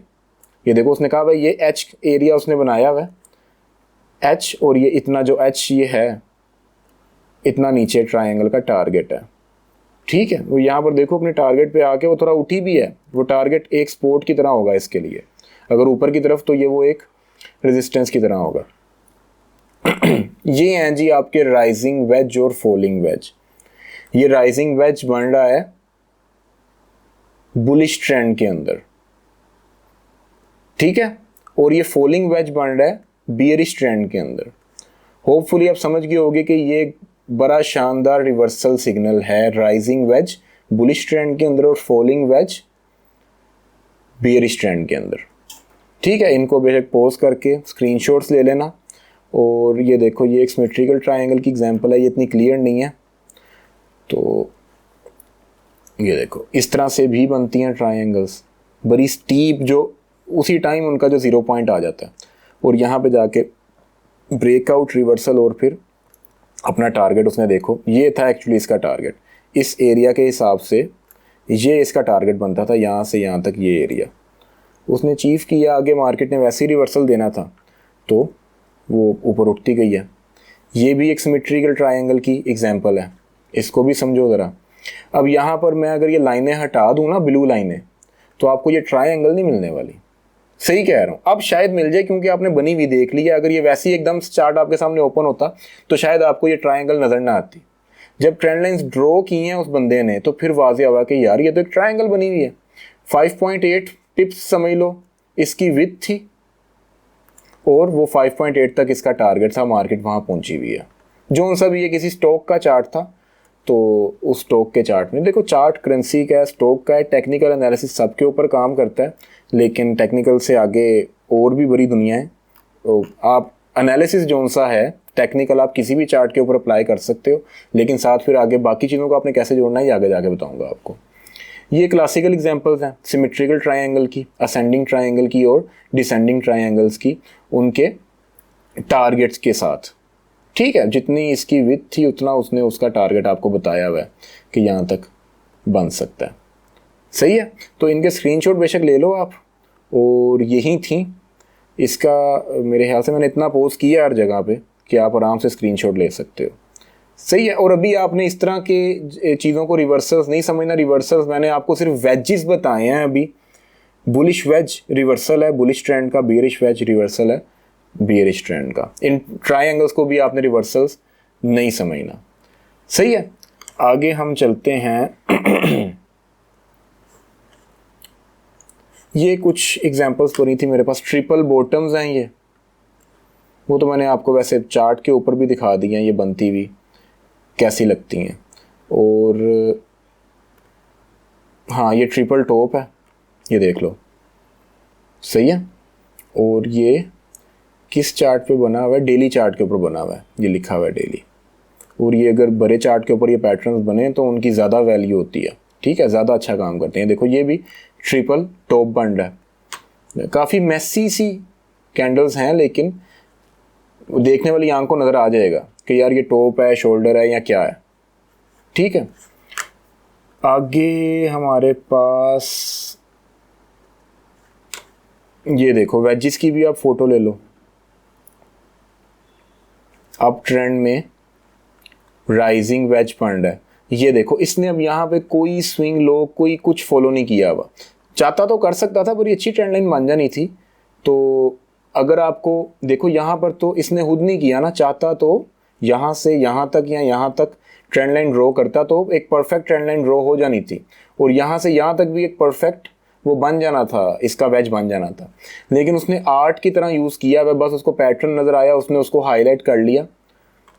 ये देखो उसने कहा भाई ये एच एरिया उसने बनाया हुआ है, एच, और ये इतना जो एच ये है, इतना नीचे ट्रायंगल का टारगेट है। ठीक है। वो यहाँ पर देखो अपने टारगेट पे आके वो थोड़ा उठी भी है। वो टारगेट एक सपोर्ट की तरह होगा इसके लिए, अगर ऊपर की तरफ तो ये वो एक रेजिस्टेंस की तरह होगा। ये हैं जी आपके राइजिंग वेज और फॉलिंग वेज। ये राइजिंग वेज बन रहा है बुलिश ट्रेंड के अंदर, ठीक है, और ये फॉलिंग वेज बन रहा है बियरिश ट्रेंड के अंदर। होपफुली आप समझ गए होंगे कि ये बड़ा शानदार रिवर्सल सिग्नल है, राइजिंग वेज बुलिश ट्रेंड के अंदर और फॉलिंग वेज बियरिश ट्रेंड के अंदर, ठीक है। इनको बेशक पॉज करके स्क्रीनशॉट्स ले लेना। और ये देखो, ये एक सिमेट्रिकल ट्रायंगल की एग्जांपल है, ये इतनी क्लियर नहीं है, तो ये देखो इस तरह से भी बनती हैं ट्रायंगल्स, बड़ी स्टीप, जो उसी टाइम उनका जो 0 पॉइंट आ जाता है और यहाँ पे जाके ब्रेकआउट रिवर्सल और फिर अपना टारगेट उसने, देखो ये था एक्चुअली इसका टारगेट, इस एरिया के हिसाब से ये इसका टारगेट बनता था, यहाँ से यहाँ तक ये एरिया उसने अचीव किया। आगे मार्केट ने वैसे ही रिवर्सल देना था तो वो ऊपर उठती गई है। ये भी एक सिमेट्रिकल ट्रायंगल की एग्जांपल है, इसको भी समझो ज़रा। अब यहाँ पर मैं अगर ये लाइनें हटा दूँ ना, ब्लू लाइनें, तो आपको ये ट्रायंगल नहीं मिलने वाली। सही कह रहा हूँ, अब शायद मिल जाए क्योंकि आपने बनी हुई देख ली है। अगर ये वैसे ही एकदम चार्ट आपके सामने ओपन होता तो शायद आपको ये ट्रायंगल नज़र ना आती। जब ट्रेंड लाइंस ड्रॉ की हैं उस बंदे ने तो फिर वाज़ेह हुआ कि यार ये तो एक ट्रायंगल बनी हुई है। 5.8 टिप्स समझ लो इसकी विड्थ थी और वो 5.8 तक इसका टारगेट था, मार्केट वहाँ पहुँची हुई है। जो सा भी ये किसी स्टॉक का चार्ट था, तो उस स्टॉक के चार्ट में देखो, चार्ट करेंसी का है, स्टॉक का है, टेक्निकल एनालिसिस सबके ऊपर काम करता है, लेकिन टेक्निकल से आगे और भी बड़ी दुनिया है। तो आप एनालिसिस जो सा है टेक्निकल, आप किसी भी चार्ट के ऊपर अप्लाई कर सकते हो, लेकिन साथ फिर आगे बाकी चीज़ों को आपने कैसे जोड़ना है ये आगे जाके बताऊंगा आपको। ये क्लासिकल एग्जांपल्स हैं सिमेट्रिकल ट्रायंगल की, असेंडिंग ट्रायंगल की और डिसेंडिंग ट्रायंगल्स की, उनके टारगेट्स के साथ, ठीक है। जितनी इसकी विड्थ थी उतना उसने उसका टारगेट आपको बताया हुआ है कि यहाँ तक बन सकता है। सही है, तो इनके स्क्रीनशॉट बेशक ले लो आप। और यही थी इसका, मेरे ख्याल से मैंने इतना पोस्ट किया हर जगह पे कि आप आराम से स्क्रीनशॉट ले सकते हो। सही है, और अभी आपने इस तरह के चीज़ों को रिवर्सल्स नहीं समझना। रिवर्सल्स मैंने आपको सिर्फ वेजेस बताए हैं अभी। बुलिश वेज रिवर्सल है बुलिश ट्रेंड का, बियरिश वेज रिवर्सल है बियरिश ट्रेंड का। इन ट्रायंगल्स को भी आपने रिवर्सल्स नहीं समझना। सही है, आगे हम चलते हैं। ये कुछ एग्जांपल्स बनी थी मेरे पास, ट्रिपल बॉटम्स हैं ये, वो तो मैंने आपको वैसे चार्ट के ऊपर भी दिखा दी हैं, ये बनती हुई कैसी लगती हैं। और हाँ, ये ट्रिपल टॉप है, ये देख लो। सही है, और ये किस चार्ट पे बना हुआ है? डेली चार्ट के ऊपर बना हुआ है, ये लिखा हुआ है डेली। और ये अगर बड़े चार्ट के ऊपर ये पैटर्न्स बने तो उनकी ज़्यादा वैल्यू होती है, ठीक है, ज़्यादा अच्छा काम करते हैं। देखो ये भी ट्रिपल टॉप बन रहा है, काफ़ी मैसी सी कैंडल्स हैं, लेकिन देखने वाली आंख को नज़र आ जाएगा कि यार ये टॉप है, शोल्डर है या क्या है, ठीक है। आगे हमारे पास ये देखो, वेजिस की भी आप फोटो ले लो। अब ट्रेंड में राइजिंग वेज बन रहा है, ये देखो इसने अब यहाँ पे कोई स्विंग लो, कोई कुछ फॉलो नहीं किया हुआ। चाहता तो कर सकता था पर ये अच्छी ट्रेंड लाइन बन जानी थी। तो अगर आपको देखो यहाँ पर तो इसने खुद नहीं किया ना, चाहता तो यहाँ से यहाँ तक या यहाँ तक ट्रेंड लाइन ड्रॉ करता तो एक परफेक्ट ट्रेंड लाइन ड्रॉ हो जानी थी, और यहाँ से यहाँ तक भी एक परफेक्ट वो बन जाना था, इसका वेज बन जाना था। लेकिन उसने आर्ट की तरह यूज़ किया वह, बस उसको पैटर्न नज़र आया, उसने उसको हाईलाइट कर लिया।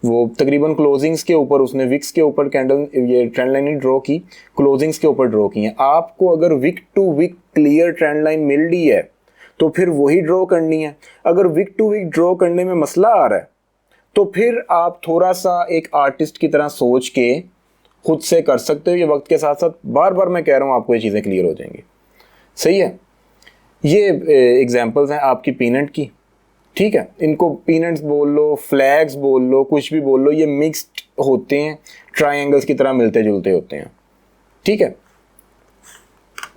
वो तकरीबन क्लोजिंग्स के ऊपर उसने विक्स के ऊपर कैंडल ये ट्रेंड लाइन ड्रॉ की, क्लोजिंग्स के ऊपर ड्रॉ की है। आपको अगर wick to wick clear trend line मिल रही है तो फिर वही ड्रॉ करनी है। अगर विक टू विक ड्रॉ करने में मसला आ रहा है तो फिर आप थोड़ा सा एक आर्टिस्ट की तरह सोच के खुद से कर सकते हो। ये वक्त के साथ साथ बार बार मैं कह रहा हूँ आपको ये चीज़ें क्लियर हो जाएंगी। सही है, ये एग्जांपल्स हैं आपकी पीनट की, ठीक है। इनको पीनट्स बोल लो, फ्लैग्स बोल लो, कुछ भी बोल लो, ये मिक्स्ड होते हैं, ट्रायंगल्स की तरह मिलते जुलते होते हैं, ठीक है।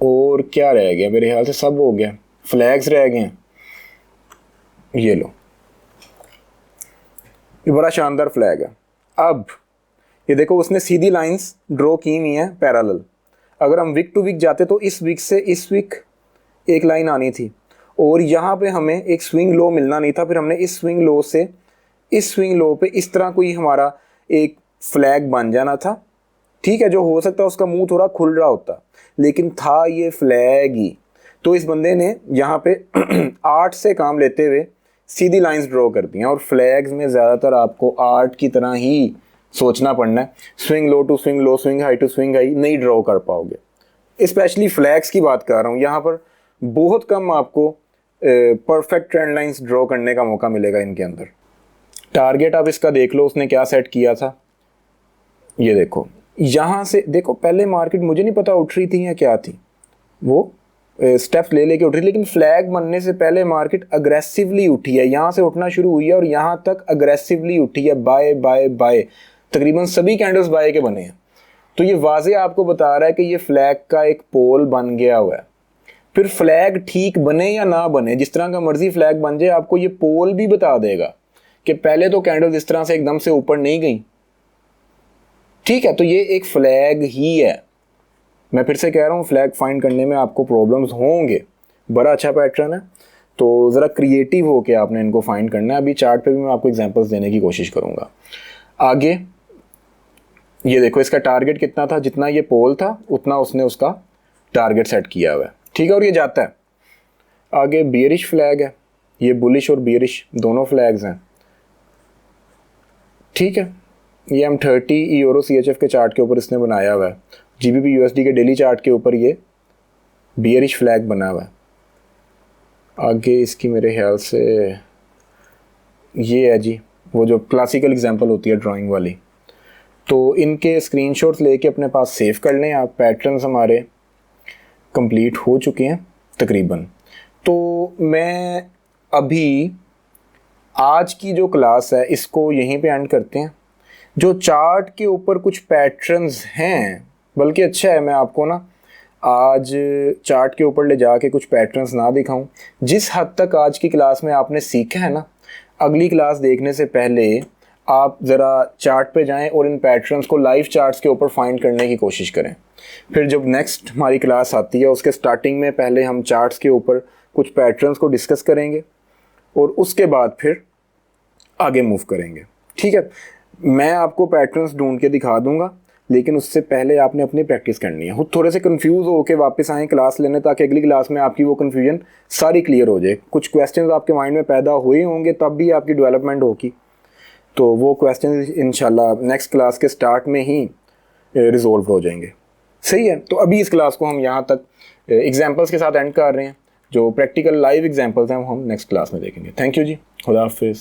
और क्या रह गया? मेरे ख्याल से सब हो गया, फ्लैग्स रह गए हैं। ये लो, ये बड़ा शानदार फ्लैग है। अब ये देखो उसने सीधी लाइंस ड्रॉ की हुई हैं पैरेलल। अगर हम विक टू विक जाते तो इस विक से इस विक एक लाइन आनी थी, और यहाँ पे हमें एक स्विंग लो मिलना नहीं था। फिर हमने इस स्विंग लो से इस स्विंग लो पे इस तरह कोई हमारा एक फ्लैग बन जाना था, ठीक है, जो हो सकता है उसका मुंह थोड़ा खुल रहा होता, लेकिन था ये फ्लैग ही। तो इस बंदे ने यहाँ पे आर्ट से काम लेते हुए सीधी लाइंस ड्रॉ कर दी हैं, और फ्लैग्स में ज़्यादातर आपको आर्ट की तरह ही सोचना पड़ना है। Swing low to swing low, swing high to swing high नहीं ड्रॉ कर पाओगे। स्पेशली फ्लैग्स की बात कर रहा हूँ, यहाँ पर बहुत कम आपको परफेक्ट ट्रेंड लाइंस ड्रॉ करने का मौका मिलेगा इनके अंदर। टारगेट आप इसका देख लो, उसने क्या सेट किया था, ये देखो। यहाँ से देखो, पहले मार्केट मुझे नहीं पता उठ रही थी या क्या थी, वो स्टेप्स ले लेके उठ रही, लेकिन फ्लैग बनने से पहले मार्केट अग्रेसिवली उठी है। यहाँ से उठना शुरू हुई है और यहाँ तक अग्रेसिवली उठी है, बाय बाय बाय। तकरीबन सभी कैंडल्स बाय के बने हैं। तो ये वाजे आपको बता रहा है कि ये फ्लैग का एक पोल बन गया हुआ है। फिर फ्लैग ठीक बने या ना बने, जिस तरह का मर्जी फ्लैग बन जाए, आपको ये पोल भी बता देगा कि पहले तो कैंडल इस तरह से एकदम से ऊपर नहीं गई। ठीक है, तो ये एक फ्लैग ही है। मैं फिर से कह रहा हूँ, फ्लैग फाइंड करने में आपको प्रॉब्लम्स होंगे। बड़ा अच्छा पैटर्न है, तो ज़रा क्रिएटिव हो के आपने इनको फाइंड करना है। अभी चार्ट पे भी मैं आपको एग्जांपल्स देने की कोशिश करूँगा। आगे ये देखो, इसका टारगेट कितना था, जितना ये पोल था उतना उसने उसका टारगेट सेट किया हुआ है। ठीक है, और ये जाता है आगे। बियरिश फ्लैग है, ये बुलिश और बियरिश दोनों फ्लैग्स हैं। ठीक है, ये M30 यूरो CHF के चार्ट के ऊपर इसने बनाया हुआ है। GBP USD के डेली चार्ट के ऊपर ये बियरिश फ्लैग बना हुआ है। आगे इसकी मेरे ख्याल से ये है जी, वो जो क्लासिकल एग्जांपल होती है ड्राइंग वाली। तो इनके स्क्रीनशॉट्स लेके अपने पास सेव कर लें आप। पैटर्न्स हमारे कंप्लीट हो चुके हैं तकरीबन। तो मैं अभी आज की जो क्लास है इसको यहीं पे एंड करते हैं। जो चार्ट के ऊपर कुछ पैटर्न्स हैं, बल्कि अच्छा है मैं आपको ना आज चार्ट के ऊपर ले जाके कुछ पैटर्न्स ना दिखाऊं। जिस हद तक आज की क्लास में आपने सीखा है ना, अगली क्लास देखने से पहले आप ज़रा चार्ट पे जाएं और इन पैटर्न्स को लाइव चार्ट्स के ऊपर फाइंड करने की कोशिश करें। फिर जब नेक्स्ट हमारी क्लास आती है उसके स्टार्टिंग में पहले हम चार्ट्स के ऊपर कुछ पैटर्न्स को डिस्कस करेंगे और उसके बाद फिर आगे मूव करेंगे। ठीक है, मैं आपको पैटर्न्स ढूंढ के दिखा दूंगा, लेकिन उससे पहले आपने अपनी प्रैक्टिस करनी है। खुद थोड़े से कंफ्यूज होकर वापस आएँ क्लास लेने, ताकि अगली क्लास में आपकी वो कन्फ्यूजन सारी क्लियर हो जाए। कुछ क्वेश्चंस आपके माइंड में पैदा हुए होंगे, तब भी आपकी डेवलपमेंट होगी। तो वो क्वेश्चंस इंशाल्लाह नेक्स्ट क्लास के स्टार्ट में ही रिजॉल्व हो जाएंगे। सही है, तो अभी इस क्लास को हम यहाँ तक एग्जाम्पल्स के साथ एंड कर रहे हैं। जो प्रैक्टिकल लाइव एग्जाम्पल्स हैं वो हम नेक्स्ट क्लास में देखेंगे। थैंक यू जी, खुदा हाफिज़।